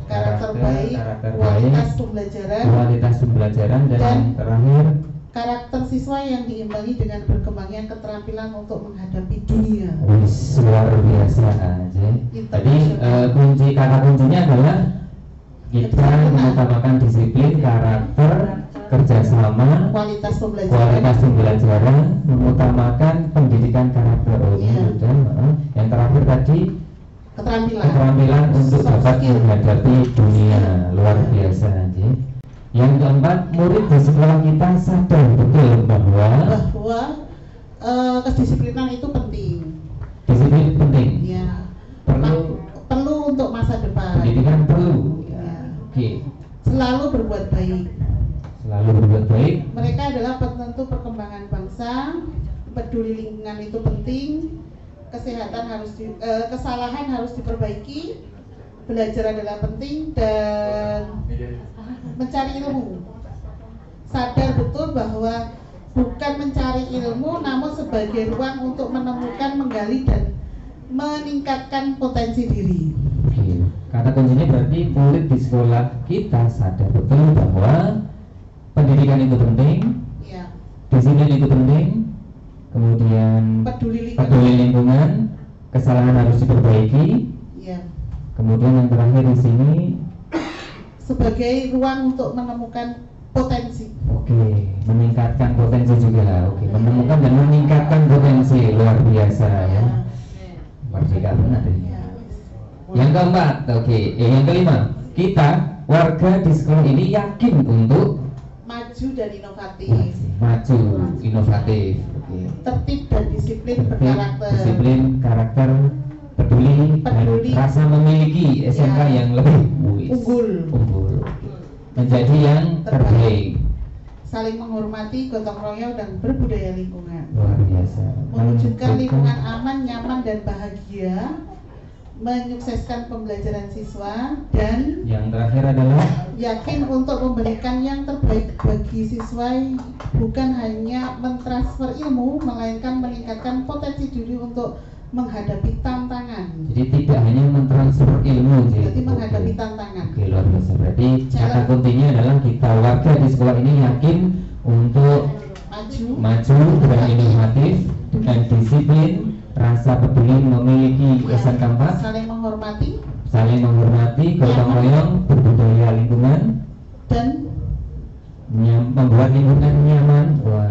Karakter baik, karakter kualitas baik, pembelajaran, kualitas pembelajaran, dan dan yang terakhir karakter siswa yang diimbangi dengan berkembangnya keterampilan untuk menghadapi dunia. wis luar biasa aja. Jadi kunci kata kuncinya adalah kita mengutamakan disiplin, karakter, kerjasama, kualitas pembelajaran, mengutamakan pendidikan karakter. Oh, ini sudah. Yang terakhir tadi keterampilan untuk dapat menghadapi dunia. Luar biasa aja. Yang keempat, murid di sekolah kita sadar betul bahwa kedisiplinan itu penting. Disiplin penting. Ya. Perlu untuk masa depan. Pendidikan perlu. Ya. Oke. Selalu berbuat baik. Selalu berbuat baik. Mereka adalah penentu perkembangan bangsa. Peduli lingkungan itu penting. Kesalahan harus diperbaiki. Belajar adalah penting dan mencari ilmu. Sadar betul bahwa bukan mencari ilmu, namun sebagai ruang untuk menemukan, menggali dan meningkatkan potensi diri. Oke. Kata kuncinya berarti murid di sekolah kita sadar betul bahwa pendidikan itu penting, ya. Disiplin itu penting, kemudian peduli lingkungan, kesalahan harus diperbaiki, ya. Kemudian yang terakhir di sini sebagai ruang untuk menemukan potensi. Oke, meningkatkan potensi juga. Oke, menemukan dan meningkatkan potensi. Luar biasa ya. Merdeka benar ya. Yang keempat, yang kelima, kita warga di sekolah ini yakin untuk maju dan inovatif. Maju, inovatif. Oke. Tertib dan disiplin berkarakter. Disiplin, karakter, peduli. Dan rasa memiliki SMK yang lebih unggul. Menjadi yang terbaik. Saling menghormati, gotong royong dan berbudaya lingkungan. Luar biasa. Mewujudkan lingkungan aman, nyaman dan bahagia. Menyukseskan pembelajaran siswa dan yang terakhir adalah yakin untuk memberikan yang terbaik bagi siswa, bukan hanya mentransfer ilmu, melainkan meningkatkan potensi diri untuk menghadapi tantangan. Jadi tidak hanya mentransfer ilmu, jadi menghadapi tantangan. Oke, luar biasa. Berarti kata kuncinya adalah kita warga di sekolah ini yakin untuk maju dengan inovatif, dengan disiplin, rasa peduli, memiliki SMK 4, saling menghormati, gotong royong, berbudaya lingkungan, dan membuat lingkungan nyaman,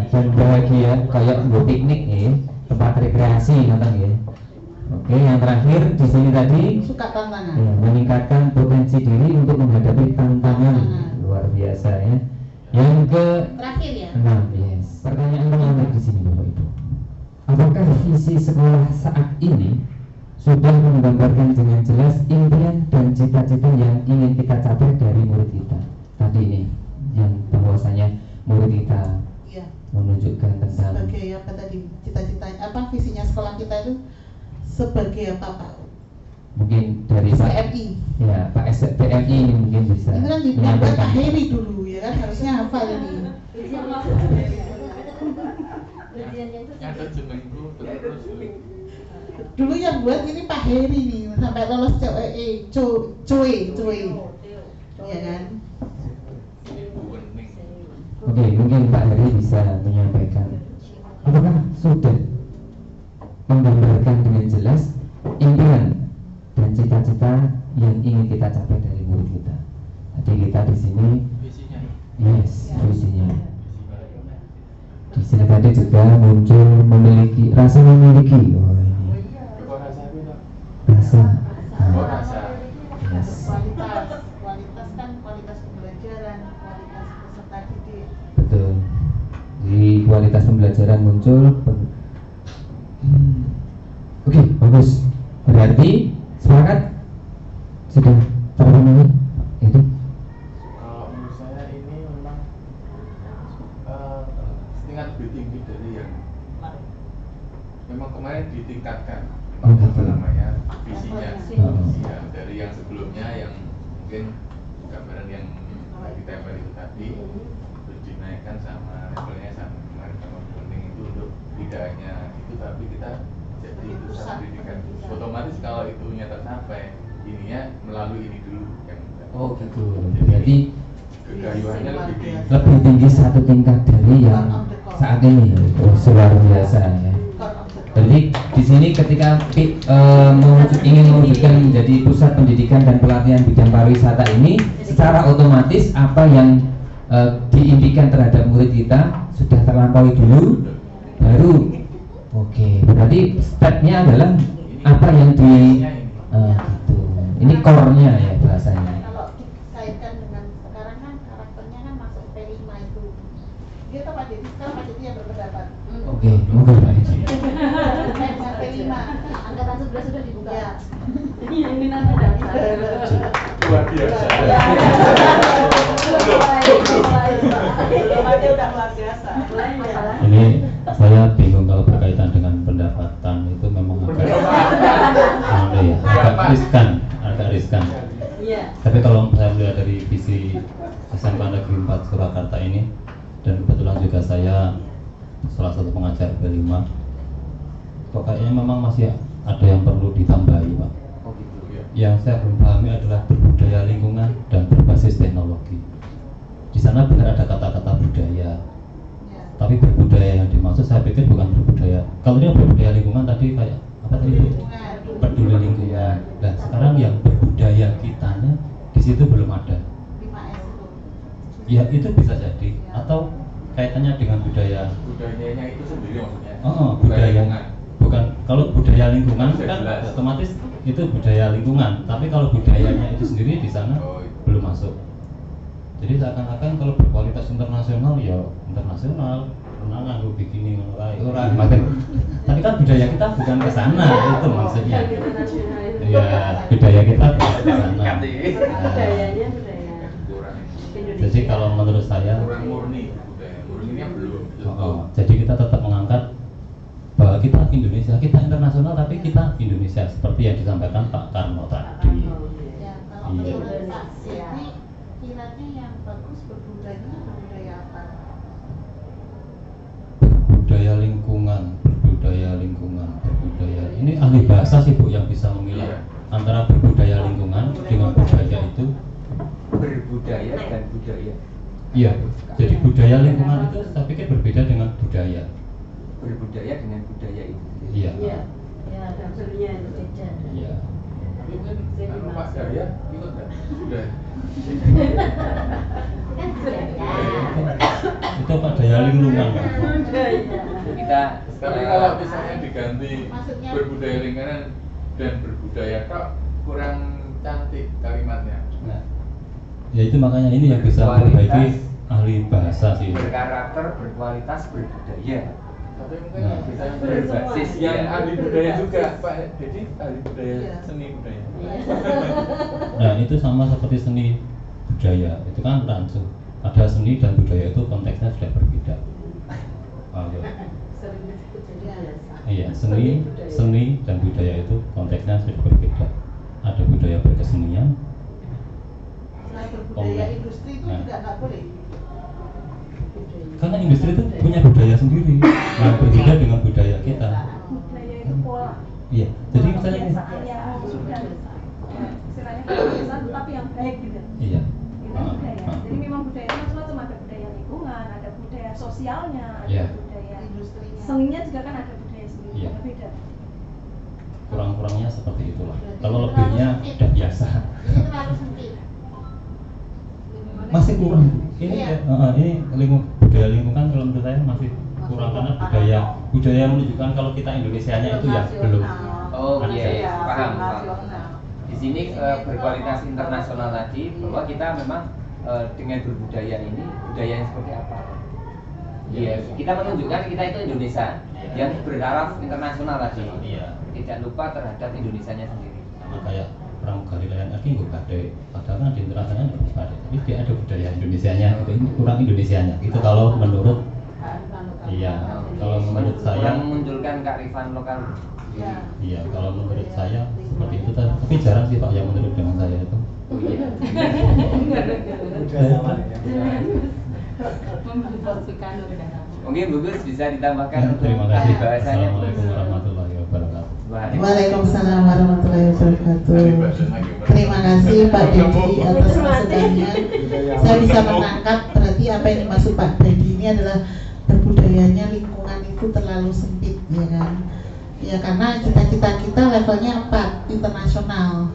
dan bahagia, kayak buat piknik ya, tempat rekreasi nonton ya. Oke, yang terakhir di sini tadi suka tantangan. Ya, meningkatkan potensi diri untuk menghadapi tantangan. Luar biasa ya. Yang terakhir ya. 6, yes. Pertanyaan terakhir di sini Bapak Ibu. Apakah visi sekolah saat ini sudah menggambarkan dengan jelas impian dan cita-cita yang ingin kita capai dari murid kita? Tadi ini yang bahwasanya murid kita menunjukkan tentang sebagai apa tadi cita-cita visinya sekolah kita itu sebagai apa Pak? Mungkin dari PMI. Ya, Pak PMI ini mungkin bisa. Ini kan dibuat Pak Heri dulu ya kan, harusnya hafal ini. Dulu yang buat ini Pak Heri nih, sampai lolos COE, ya kan? Oke, mungkin Pak Heri bisa menyampaikan apakah sudah menggambarkan dengan jelas impian dan cita-cita yang ingin kita capai dari murid kita. Tadi kita di sini, visinya. Di sini tadi juga muncul rasa memiliki. Oh, ini. Rasa. Kualitas kan kualitas pembelajaran, kualitas peserta didik. Betul. Di kualitas pembelajaran muncul. Oke, bagus. Berarti sepakat sudah terpenuhi itu. Kalau menurut saya ini memang tingkat lebih tinggi dari yang memang kemarin ditingkatkan visinya ya, dari yang sebelumnya yang mungkin ditempel itu tadi terus dinaikkan sama levelnya sama kuning itu untuk tidak hanya itu tapi kita jadi pusat pendidikan. Otomatis kalau itunya tercapai ininya melalui ini dulu yang oh gitu. Jadi kegayuhannya lebih tinggi satu tingkat dari yang saat ini. Oh, luar biasa ya. Jadi di sini ketika ingin mewujudkan menjadi pusat pendidikan dan pelatihan bidang pariwisata ini, secara otomatis apa yang diimpikan terhadap murid kita sudah terlampaui dulu, baru oke. Berarti stepnya adalah apa yang di gitu. Ini core-nya ya bahasanya. Kalau dikaitkan dengan sekarang kan karakternya kan masuk P5 itu. Gitu Pak Jadi, sekarang Pak Jadi yang berpendapat. Oke, monggo Pak Jadi. P5. Angkatan 11 sudah dibuka. Ya. Ini nanti daftar. luar biasa. Ini saya bingung kalau berkaitan dengan pendapatan itu memang agak riskan. Tapi kalau saya melihat dari visi SMK Negeri 4 Surakarta ini, dan kebetulan juga saya salah satu pengajar B5, kok kayaknya memang masih ada yang perlu ditambahi, Pak. Yang saya belum pahami adalah berbudaya lingkungan dan berbasis teknologi. Di sana benar ada kata-kata budaya, tapi berbudaya yang dimaksud saya pikir bukan berbudaya. Kalau ini berbudaya lingkungan tadi kayak apa tadi itu? Peduli lingkungan. Dan sekarang yang berbudaya kitanya di situ belum ada. Ya itu bisa jadi, atau kaitannya dengan budaya. Budayanya itu sendiri maksudnya. Budaya. Bukan, kalau budaya lingkungan kan otomatis itu budaya lingkungan, tapi kalau budayanya itu sendiri di sana belum masuk. Jadi seakan-akan kalau berkualitas internasional ya internasional, pernah nganggo bikini orang makan. Tapi kan budaya kita bukan ke sana, itu maksudnya. Ya, budaya kita bukan ke sana. Jadi kalau menurut saya kurang murni budaya, murninya belum. Jadi kita tetap mengangkat bahwa kita Indonesia, kita internasional tapi kita Indonesia seperti yang disampaikan Pak Karno tadi. Ya, kalau menurut Pak Siti, kiranya yang bagus berbudaya apa? Berbudaya lingkungan. Ini ahli bahasa sih Bu yang bisa memilah antara berbudaya lingkungan dengan budaya itu. Berbudaya dan budaya. Iya. Jadi budaya lingkungan itu saya pikir berbeda dengan budaya. Berbudaya dengan budaya itu. Iya. Ya, dapurnya beda. Iya. Tapi mungkin kalau Pak Daya ikut nggak? Sudah. Itu budaya lingkungan. Kita tapi kalau misalnya diganti berbudaya lingkungan dan berbudaya kok kurang cantik kalimatnya. Nah, ya itu makanya ini yang bisa memperbaiki ahli bahasa sih. Berkarakter, berkualitas, berbudaya. Tapi mungkin bisa berbasis yang ahli budaya juga Pak. Jadi ahli budaya seni budaya. Nah itu sama seperti seni budaya, itu kan rancu. Ada seni dan budaya itu konteksnya sudah berbeda. Iya, seni dan budaya itu konteksnya sudah berbeda. Ada budaya berkesenian. Selain berbudaya industri itu juga nggak boleh. Karena industri itu punya budaya sendiri yang berbeda dengan budaya kita. Budaya itu pola. Iya, jadi misalnya ini. Istilahnya kebiasaan tapi yang baik gitu. Iya. Itu budaya. Jadi memang budaya itu macam-macam, ada budaya lingkungan, ada budaya sosialnya, ada budaya industrinya. Seninya juga kan ada budaya sendiri. Iya. Beda. Kurang-kurangnya seperti itulah. Kalau lebihnya udah biasa. Ini terlalu sempit. Masih kurang. Ini budaya lingkungan kalau menurut saya masih kurang karena budaya menunjukkan kalau kita Indonesianya itu ya belum. Oh iya, paham. Di sini berkualitas internasional tadi bahwa kita memang dengan berbudaya ini budaya yang seperti apa? Iya, kita menunjukkan kita itu Indonesia yang bertaraf internasional tadi. Tidak lupa terhadap Indonesianya sendiri. Sama kayak pramugari layan lagi nggak ada, padahal kan di internasional nggak ada, tapi dia ada budaya Indonesianya. Ini kurang Indonesianya. Itu kalau menurut. Iya, kalau menurut saya. Memunculkan kearifan lokal. Iya, kalau menurut saya seperti itu. Tapi jarang sih Pak yang menurut dengan saya itu. Mungkin Bu Gus bisa ditambahkan. Terima kasih. Bahasanya. Assalamualaikum warahmatullahi wabarakatuh. Waalaikumsalam warahmatullahi wabarakatuh. Terima kasih Pak Dedi atas masukannya. Saya bisa menangkap berarti apa yang dimaksud Pak Dedi ini adalah berbudayanya lingkungan itu terlalu sempit, ya kan? Ya karena cita-cita kita levelnya 4 internasional.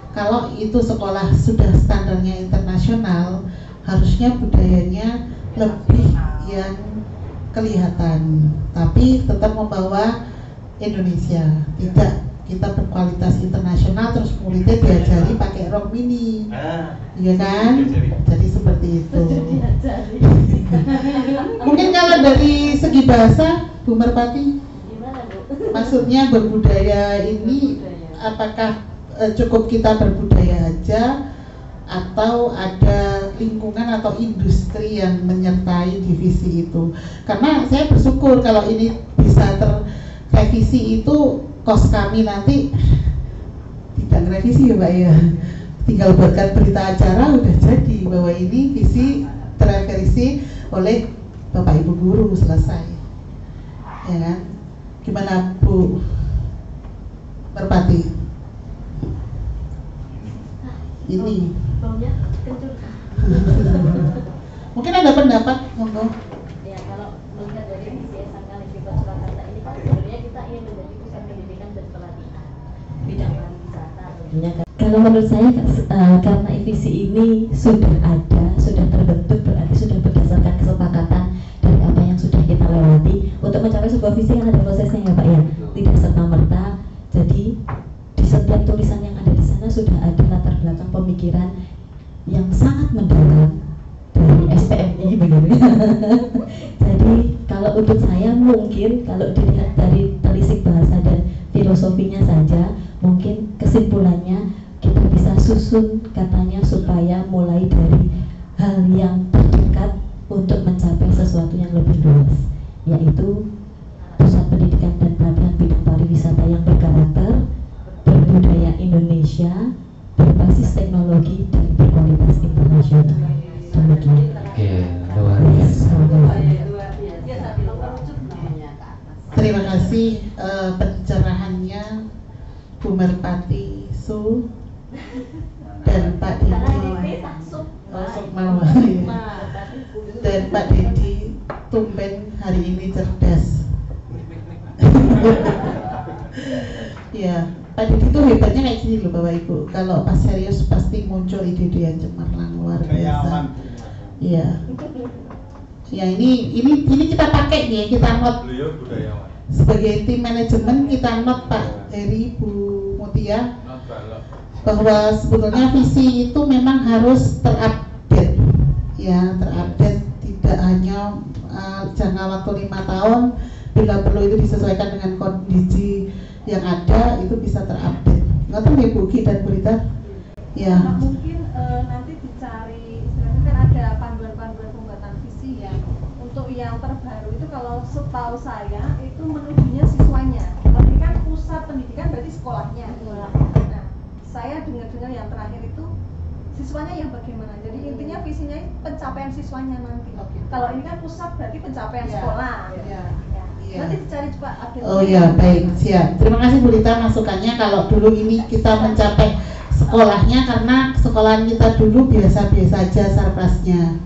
Kalau itu sekolah sudah standarnya internasional, harusnya budayanya lebih yang kelihatan, tapi tetap membawa Indonesia. Tidak kita berkualitas internasional terus muridnya diajari pakai rok mini, iya kan? Jadi seperti itu. Mungkin kalau dari segi bahasa, Bu Merpati, maksudnya berbudaya ini apakah cukup kita berbudaya aja atau ada lingkungan atau industri yang menyertai divisi itu? Karena saya bersyukur kalau ini bisa terrevisi, itu kos kami nanti tidak revisi ya Pak ya, tinggal buatkan berita acara udah jadi bahwa ini visi terrevisi oleh Bapak Ibu guru, selesai, ya kan? Gimana Bu Merpati? Ini mungkin ada pendapat, monggo. Ya, kalau melihat dari visi SMK Negeri 4 Surakarta ini kan sebenarnya kita ingin menjadi pusat pendidikan dan pelatihan bidang pariwisata tentunya. Kalau menurut saya karena visi ini sudah ada, sudah terbentuk, berarti sudah berdasarkan kesepakatan dari apa yang sudah kita lewati. Untuk mencapai sebuah visi yang ada prosesnya ya Pak ya, tidak serta-merta. Jadi di setiap tulisan yang ada di sana sudah ada latar belakang pemikiran yang sangat mendalam dari SPM-nya begitu. Jadi kalau untuk saya mungkin kalau dilihat dari telisik bahasa dan filosofinya saja, mungkin kesimpulannya kita bisa susun katanya supaya mulai dari hal yang terdekat untuk mencapai sesuatu yang lebih luas, yaitu pusat pendidikan dan pelatihan bidang pariwisata yang berkarakter, berbudaya Indonesia, berbasis teknologi dan berkualitas internasional. Demikian. Oke, luar biasa. Terima kasih pencerahannya Bu Merpati Su dan Pak Dedi dan Pak Dedi tumben hari ini cerdas. Ya, Pak Dedi itu hebatnya kayak gini loh Bapak Ibu. Kalau pas serius pasti muncul ide-ide yang cemerlang luar biasa. Iya. Ya ini kita pakai nih, kita not. Sebagai tim manajemen kita not Pak Heri, Bu Mutia, bahwa sebetulnya visi itu memang harus terupdate, ya terupdate, tidak hanya jangka waktu 5 tahun, bila perlu itu disesuaikan dengan kondisi yang ada, itu bisa terupdate. Nggak tahu ya Bu Ki dan Bu Rita? Ya. Mungkin nanti dicari, istilahnya kan ada panduan-panduan pembuatan visi ya. Untuk yang terbaru itu kalau setahu saya itu menujunya siswanya. Kalau ini kan pusat pendidikan berarti sekolahnya. Nah, saya dengar-dengar yang terakhir itu siswanya yang bagaimana. Jadi intinya visinya pencapaian siswanya nanti. Kalau ini kan pusat berarti pencapaian sekolah. Nanti dicari coba akhirnya. Oh ya, baik, siap. Terima kasih Bu Rita masukannya. Kalau dulu ini kita mencapai sekolahnya, karena sekolahan kita dulu biasa-biasa aja sarprasnya.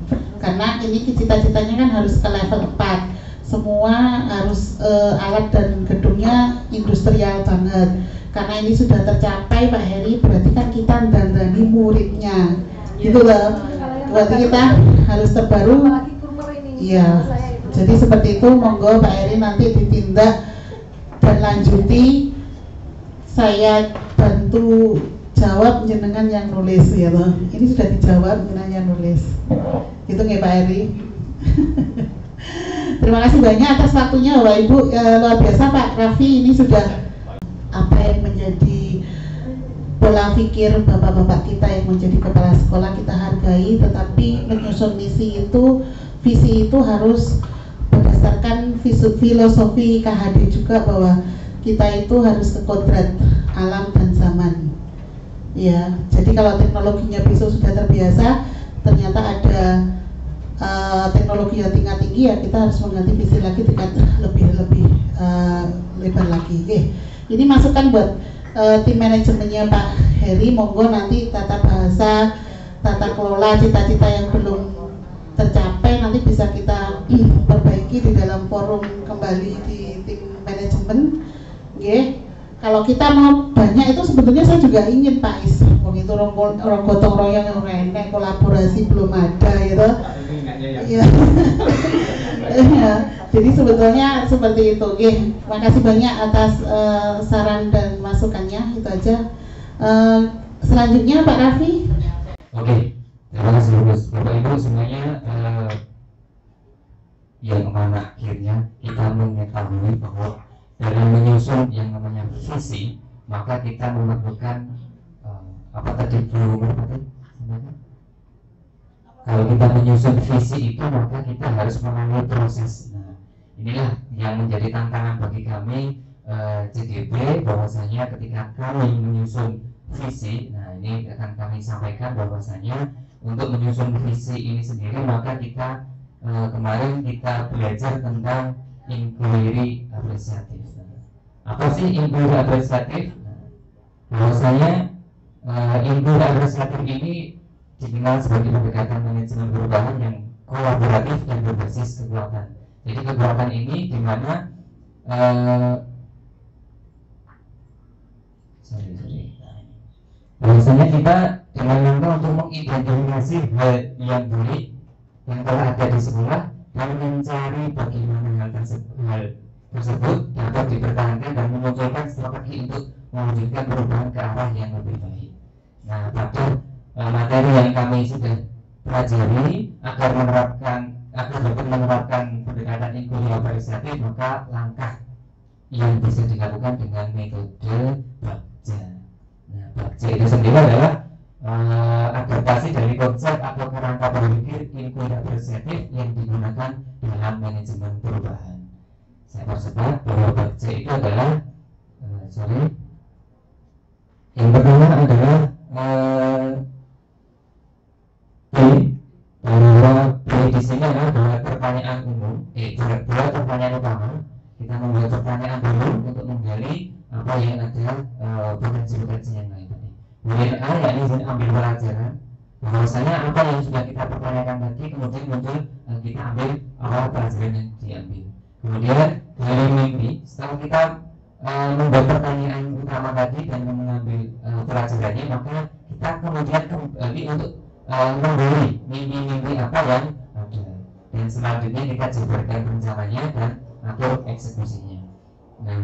Karena ini cita-citanya kan harus ke level 4. Semua harus alat dan gedungnya industrial banget. Karena ini sudah tercapai Pak Heri, berarti kan kita dandani muridnya. Gitu loh. Berarti kita harus terbaru. Iya. Jadi seperti itu, monggo Pak Heri nanti ditindak dan lanjuti. Saya bantu jawab jenengan yang nulis ya loh. Ini sudah dijawab jenengan yang nulis. Gitu nggak Pak Heri? Terima kasih banyak atas waktunya Bapak Ibu. Luar biasa Pak Raffi, ini sudah apa yang menjadi pola pikir bapak-bapak kita yang menjadi kepala sekolah kita hargai, tetapi menyusun misi itu, visi itu harus berdasarkan filosofi KHD juga, bahwa kita itu harus ke kodrat alam dan zaman. Ya, jadi Jadi kalau teknologinya besok sudah terbiasa, ternyata ada teknologi yang tingkat tinggi, ya kita harus mengganti visi lagi tingkat lebih lebar lagi. Oke, ini masukan buat tim manajemennya Pak Heri. Monggo nanti tata bahasa, tata kelola, cita-cita yang belum tercapai nanti bisa kita perbaiki di dalam forum kembali di tim manajemen. Oke, kalau kita mau banyak itu sebetulnya saya juga ingin Pak Is. Wong itu orang gotong royong yang rene, kolaborasi belum ada gitu. Iya. Jadi sebetulnya seperti itu. Oke, makasih banyak atas saran dan masukannya. Itu aja. Selanjutnya Pak Raffi. Oke, terima kasih Bapak Ibu semuanya. Yang mana akhirnya kita mengetahui bahwa dalam menyusun yang namanya visi, maka kita memerlukan apa tadi Bu Merpati? Kalau kita menyusun visi itu maka kita harus melalui proses. Nah, inilah yang menjadi tantangan bagi kami CDB, bahwasanya ketika kami menyusun visi, nah ini akan kami sampaikan bahwasanya untuk menyusun visi ini sendiri maka kita kemarin kita belajar tentang inquiry apresiatif. Apa sih inquiry apresiatif? Bahwasanya inquiry apresiatif ini dikenal sebagai pendekatan manajemen perubahan yang kolaboratif dan berbasis kekuatan. Jadi kekuatan ini di mana bahwasanya kita dengan rangka untuk mengidentifikasi hal yang baik yang telah ada di sekolah dan mencari bagaimana hal tersebut dapat dipertahankan dan memunculkan strategi untuk mewujudkan perubahan ke arah yang lebih baik. Nah, pada materi yang kami sudah pelajari agar dapat menerapkan pendekatan inquiry apresiatif, maka langkah yang bisa dilakukan dengan metode BAKJA. Nah, BAKJA itu sendiri adalah adaptasi dari konsep atau kerangka berpikir inquiry apresiatif yang digunakan dalam manajemen perubahan. Saya percepat bahwa BAKJA itu adalah yang pertama adalah bahwa di sini adalah pertanyaan umum, dua pertanyaan utama. Kita membuat pertanyaan dulu untuk menggali apa yang ada potensi-potensi yang lain. Kemudian A, yakni ambil pelajaran bahwasanya apa yang sudah kita pertanyakan tadi, kemudian muncul kita ambil awal pelajaran yang diambil. Kemudian dari mimpi, setelah kita membuat pertanyaan utama tadi dan mengambil pelajarannya, maka kita kemudian kembali untuk menggali mimpi-mimpi apa yang ada, dan selanjutnya kita jabarkan rencananya dan atur eksekusinya. Nah,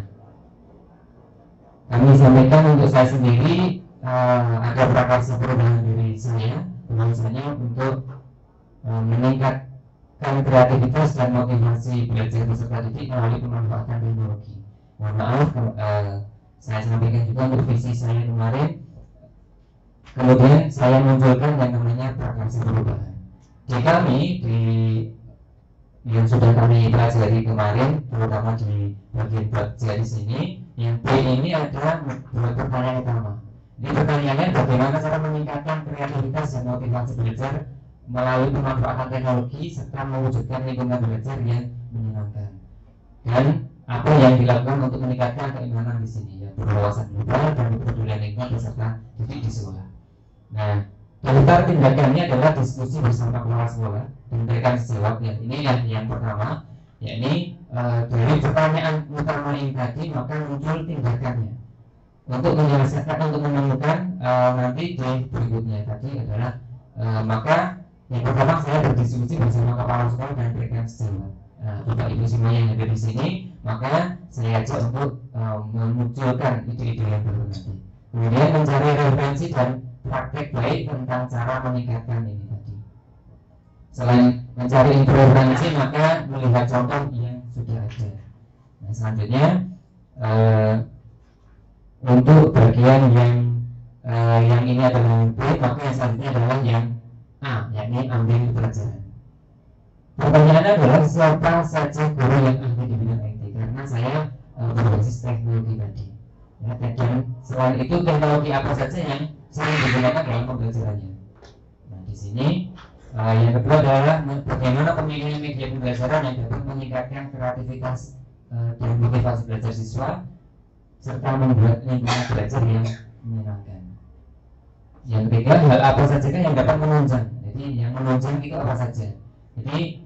kami sampaikan untuk saya sendiri ada prakarsa perubahan diri saya, bahwasanya untuk meningkatkan kreativitas dan motivasi belajar peserta didik melalui pemanfaatan teknologi. Mohon maaf, saya sampaikan juga untuk visi saya kemarin. Kemudian saya munculkan yang namanya prakarsa perubahan. Di kami, yang sudah kami pelajari kemarin, terutama di bagian BAKJA di sini, yang B ini ada dua pertanyaan utama. Ini pertanyaannya bagaimana cara meningkatkan kreativitas dan motivasi belajar melalui pemanfaatan teknologi serta mewujudkan lingkungan belajar yang menyenangkan. Dan apa yang dilakukan untuk meningkatkan keimanan di sini, ya, berwawasan global dan kepedulian lingkungan beserta didik di sekolah. Nah, daftar tindakannya adalah diskusi bersama kepala sekolah dan memberikan jawab. Ya, ini yang pertama, yakni dari pertanyaan utama ini tadi maka muncul tindakannya untuk menyelesaikan, untuk menemukan nanti di berikutnya tadi adalah maka yang pertama saya berdiskusi bersama kepala sekolah dan memberikan jawab. Bapak Ibu semua yang ada di sini, maka saya ajak untuk memunculkan ide-ide yang baru nanti. Kemudian mencari referensi dan praktek baik tentang cara meningkatkan ini tadi. Selain mencari referensi, maka melihat contoh yang sudah ada. Nah, selanjutnya untuk bagian yang ini adalah B, maka yang selanjutnya adalah yang A, yakni ambil pelajaran. Pertanyaannya adalah siapa saja guru yang ahli di bidang IT, karena saya berbasis teknologi tadi. Ya, dan selain itu teknologi apa saja yang sering digunakan dalam pembelajarannya. Nah, di sini yang kedua adalah bagaimana pemilihan media pembelajaran yang dapat meningkatkan kreativitas dan motivasi belajar siswa serta membuat lingkungan belajar yang menyenangkan. Yang ketiga, hal apa saja yang dapat menunjang. Jadi yang menunjang itu apa saja. Jadi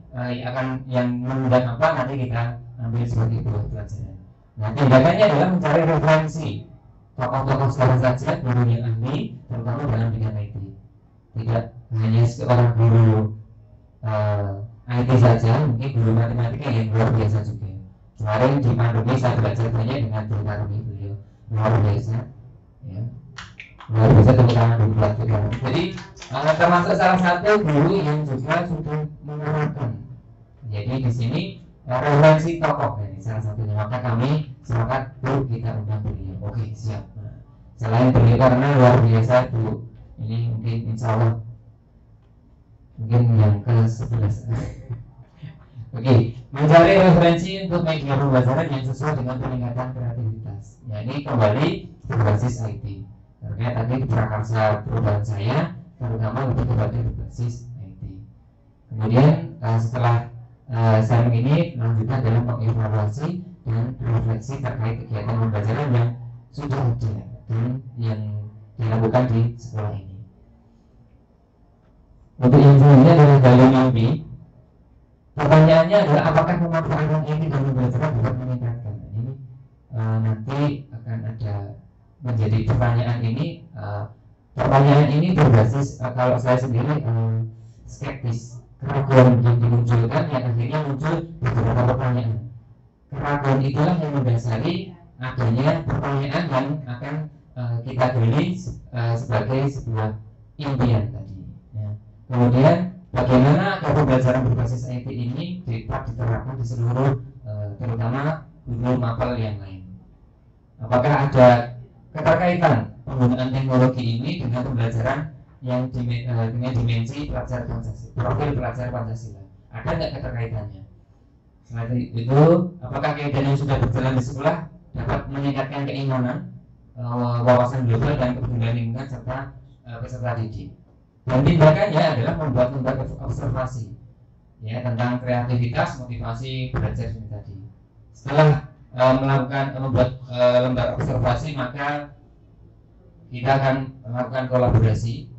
yang menunjang apa nanti kita ambil sebagai buah pelajaran. Nah, tindakannya adalah mencari referensi tokoh-tokoh sekolah saja, guru yang ahli, terutama dalam bidang IT. Tidak hanya seorang guru IT saja, mungkin guru matematika yang luar biasa juga. Kemarin di pandemi saya belajar banyak dengan guru Karmi, beliau luar biasa, ya. Luar biasa tentang juga. Jadi termasuk salah satu guru yang juga sudah mengarahkan. Jadi di sini referensi tokoh ini salah satunya, maka kami sepakat Bu kita undang beliau. Oke, siap. Nah, selain beliau karena luar biasa Bu, ini mungkin insya Allah mungkin yang ke-11. Oke, mencari referensi untuk media pembelajaran yang sesuai dengan peningkatan kreativitas. Ya, ini kembali berbasis IT. Karena tadi prakarsa perubahan saya terutama lebih kepada berbasis IT. Kemudian setelah saya ini lanjutkan dalam mengevaluasi dan refleksi terkait kegiatan pembelajaran yang sudah ada dan yang dilakukan di sekolah ini. Untuk yang selanjutnya adalah gali mimpi. Pertanyaannya adalah apakah pemanfaatan ini dalam pembelajaran dapat meningkatkan? Ini nanti akan ada menjadi pertanyaan ini. Pertanyaan ini berbasis kalau saya sendiri skeptis. Keraguan yang dimunculkan yang akhirnya muncul beberapa pertanyaan. Keraguan itulah yang mendasari adanya pertanyaan yang akan kita gali sebagai sebuah impian tadi. Ya. Kemudian bagaimana pembelajaran berbasis IT ini dapat diterapkan di seluruh terutama guru mapel yang lain. Apakah ada keterkaitan penggunaan teknologi ini dengan pembelajaran yang dengan dimensi pelajar Pancasila, profil pelajar Pancasila? Ada nggak keterkaitannya? Selain itu, apakah kegiatan yang sudah berjalan di sekolah dapat meningkatkan keimanan, wawasan global dan kebudayaan lingkungan serta peserta didik? Dan tindakannya adalah membuat lembar observasi, ya, tentang kreativitas, motivasi belajar ini tadi. Setelah membuat lembar observasi, maka kita akan melakukan kolaborasi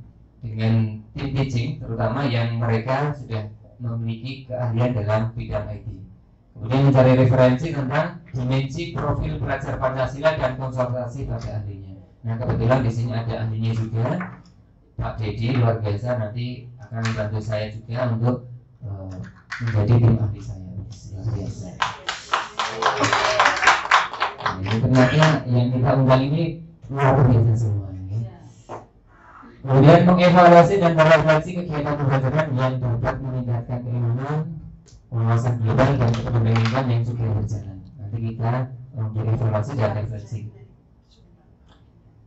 dengan tim teaching, terutama yang mereka sudah memiliki keahlian dalam bidang IT. Kemudian mencari referensi tentang dimensi profil pelajar Pancasila dan konsultasi pada ahlinya. Nah, kebetulan di sini ada ahlinya juga, Pak Dedi, luar biasa, nanti akan membantu saya juga untuk menjadi tim ahli saya. Luar biasa. Nah, ini ternyata yang kita undang ini luar biasa semua. Kemudian mengevaluasi dan merefleksi kegiatan pembelajaran yang dapat meningkatkan keimanan, wawasan global dan kebudayaan yang sudah berjalan. Nanti kita mengevaluasi dan refleksi.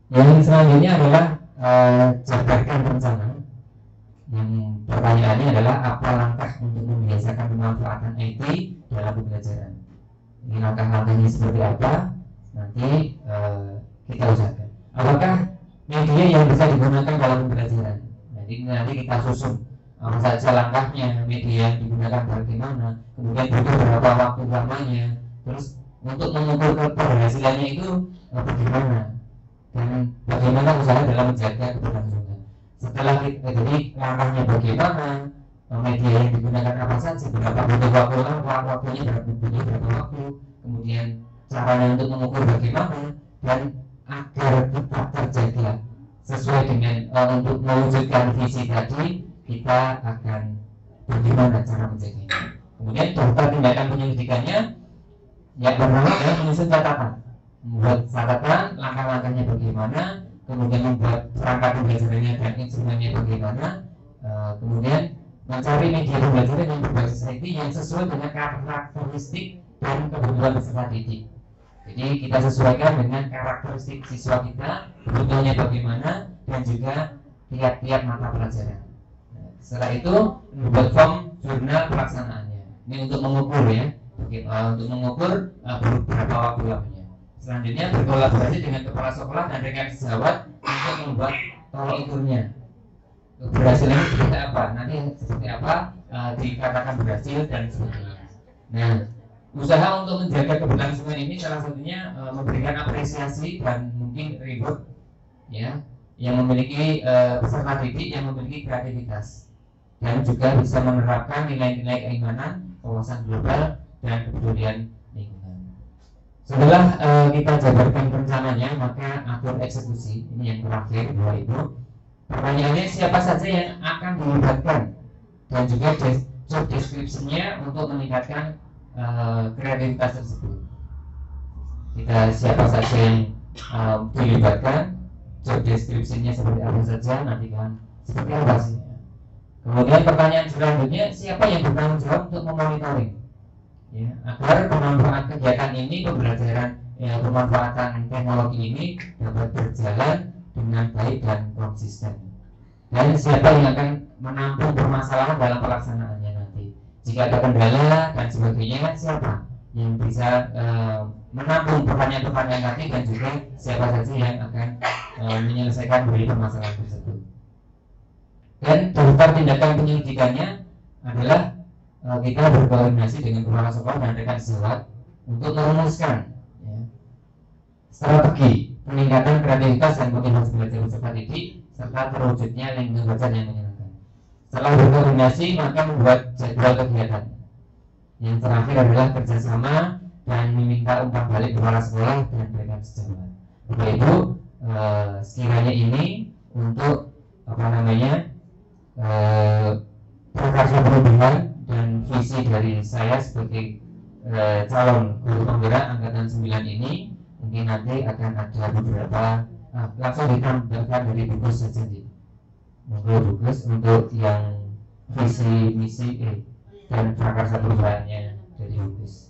Yang selanjutnya adalah jabarkan rencana. Yang pertanyaannya adalah apa langkah untuk membiasakan pemanfaatan IT dalam pembelajaran. Ini langkah-langkahnya seperti apa? Nanti kita usahakan. Apakah media yang bisa digunakan dalam pembelajaran? Jadi nanti kita susun apa saja langkahnya, media yang digunakan bagaimana, kemudian butuh berapa waktu lamanya, terus untuk mengukur keberhasilannya itu bagaimana, dan bagaimana usaha dalam menjaga keberlangsungan. Setelah kita, jadi langkahnya bagaimana, media yang digunakan apa saja, berapa butuh waktunya berapa waktu, kemudian caranya untuk mengukur bagaimana, dan agar tetap terjaga sesuai dengan untuk mewujudkan visi tadi, kita akan bagaimana cara menjaganya. Kemudian daftar tindakan penyelidikannya yang pertama adalah menyusun catatan, membuat catatan langkah-langkahnya bagaimana, kemudian membuat perangkat pembelajarannya dan instrumennya bagaimana, kemudian mencari media pembelajaran yang berbasis IT yang sesuai dengan karakteristik dan kebutuhan peserta didik. Jadi kita sesuaikan dengan karakteristik siswa kita, kebutuhannya bagaimana, dan juga tiap-tiap mata pelajaran. Nah, setelah itu membuat form jurnal pelaksanaannya. Ini untuk mengukur ya, untuk mengukur berapa waktu lamanya. Selanjutnya berkolaborasi dengan kepala sekolah dan rekan sejawat untuk membuat tolok ukurnya. Keberhasilannya seperti apa? Nanti seperti apa dikatakan berhasil dan sebagainya. Nah, usaha untuk menjaga keberlangsungan ini salah satunya memberikan apresiasi dan mungkin reward ya, yang memiliki peserta didik yang memiliki kreativitas dan juga bisa menerapkan nilai-nilai keimanan, wawasan global dan kepedulian lingkungan. Setelah kita jabarkan rencananya, maka atur eksekusi. Ini yang terakhir, Bapak Ibu. Pertanyaannya, siapa saja yang akan dilibatkan dan juga job description-nya untuk meningkatkan kreativitas tersebut. Kita siapa saja yang dilibatkan, job description-nya seperti apa saja, nantikan seperti apa sih. Kemudian pertanyaan selanjutnya, siapa yang bertanggung jawab untuk memonitoring ya, agar pemanfaatan kegiatan ini, pembelajaran pemanfaatan teknologi ini dapat berjalan dengan baik dan konsisten. Dan siapa yang akan menampung permasalahan dalam pelaksanaannya nanti. Jika ada kendala dan sebagainya, siapa yang bisa menampung pertanyaan-pertanyaan tadi, dan juga siapa saja yang akan menyelesaikan dari permasalahan tersebut. Dan daftar tindakan penyelidikannya adalah kita berkoordinasi dengan kepala sekolah dan rekan sejawat untuk merumuskan ya, strategi peningkatan kreativitas dan motivasi belajar peserta didik serta terwujudnya lingkungan belajar yang menyenangkan. Setelah berkoordinasi, maka membuat jadwal kegiatan. Yang terakhir adalah kerjasama dan meminta umpan balik kepala sekolah dan rekan sejawat. Bapak Ibu, sekiranya ini untuk prakarya perubahan dan visi dari saya sebagai calon guru penggerak angkatan 9 ini. Mungkin nanti akan ada beberapa langsung ditampilkan dari Bukus saja nih. Monggo Bukus untuk yang visi misi dan prakarya perubahannya dari Bukus.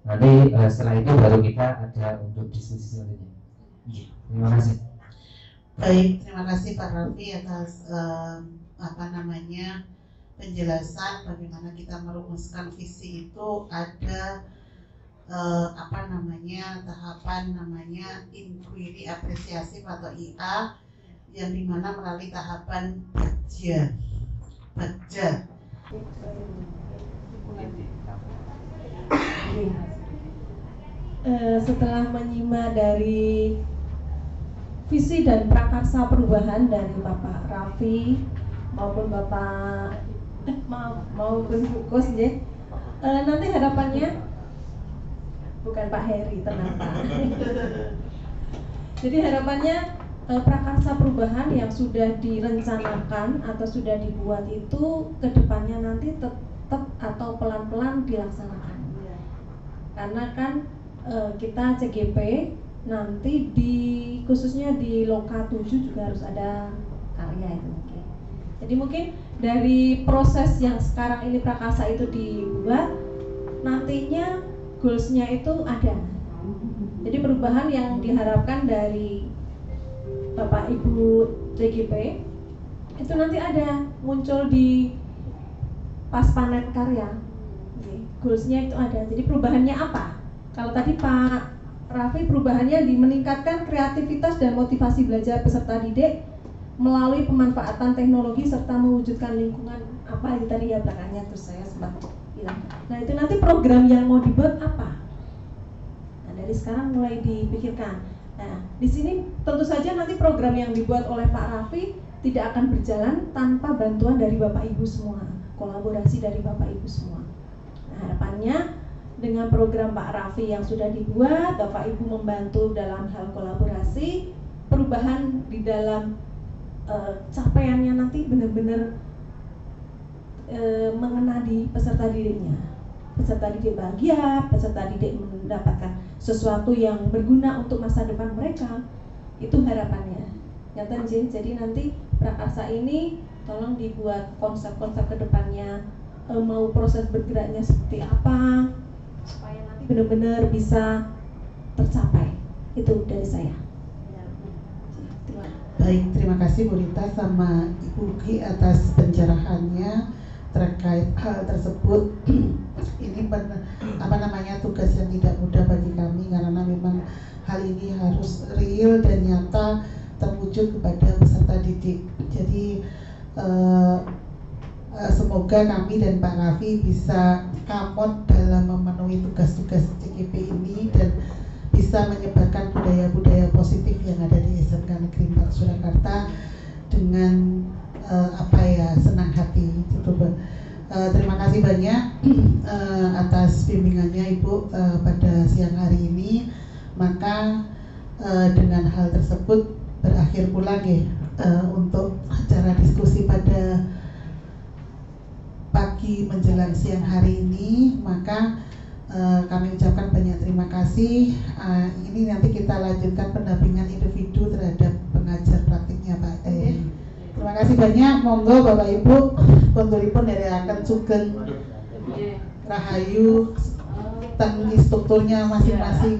Nanti setelah itu baru kita ada untuk diskusi selanjutnya. Terima kasih. Baik, terima kasih Pak Raffi atas penjelasan bagaimana kita merumuskan visi itu. Ada tahapan inquiry apresiasi atau IA, yang dimana melalui tahapan baca. Setelah menyimak dari visi dan prakarsa perubahan dari Bapak Raffi maupun Bapak maupun Bukus ya, nanti harapannya bukan Pak Heri, tenang Pak. Jadi harapannya prakarsa perubahan yang sudah direncanakan atau sudah dibuat itu kedepannya nanti tetap atau pelan-pelan dilaksanakan. Karena kan kita CGP nanti khususnya di Loka 7 juga harus ada karya itu mungkin. Jadi mungkin dari proses yang sekarang ini prakarsa itu dibuat, nantinya goalsnya itu ada. Jadi perubahan yang diharapkan dari Bapak Ibu CGP itu nanti ada muncul di pas panen karya. Goalsnya itu ada. Jadi perubahannya apa? Kalau tadi Pak Raffi perubahannya meningkatkan kreativitas dan motivasi belajar peserta didik melalui pemanfaatan teknologi serta mewujudkan lingkungan apa itu tadi ya belakangnya, terus saya sempat bilang. Nah itu nanti program yang mau dibuat apa? Nah dari sekarang mulai dipikirkan. Nah di sini tentu saja nanti program yang dibuat oleh Pak Raffi tidak akan berjalan tanpa bantuan dari Bapak Ibu semua, kolaborasi dari Bapak Ibu semua. Nah harapannya dengan program Pak Raffi yang sudah dibuat, Bapak Ibu membantu dalam hal kolaborasi, perubahan di dalam capaiannya nanti benar-benar mengena di peserta didiknya. Peserta didik bahagia, peserta didik mendapatkan sesuatu yang berguna untuk masa depan mereka. Itu harapannya. Jadi nanti prakarsa ini tolong dibuat konsep-konsep kedepannya, mau proses bergeraknya seperti apa, supaya nanti benar-benar bisa tercapai. Itu dari saya. Baik, terima kasih Bu Rita sama Ibu Uki atas pencerahannya terkait hal tersebut. Ini tugas yang tidak mudah bagi kami hal ini harus real dan nyata terwujud kepada peserta didik. Jadi semoga kami dan Pak Raffi bisa kamot dalam memenuhi tugas-tugas CKP ini dan bisa menyebarkan budaya-budaya positif yang ada di SMK Negeri 4 Surakarta dengan senang hati. Terima kasih banyak atas bimbingannya Ibu pada siang hari ini. Maka dengan hal tersebut berakhir pula untuk acara diskusi pada pagi menjelang siang hari ini. Maka kami ucapkan banyak terima kasih. Ini nanti kita lanjutkan pendampingan individu terhadap pengajar praktiknya Pak. Terima kasih banyak. Monggo Bapak Ibu konturipun dari akan sugeng rahayu tentang strukturnya masing-masing.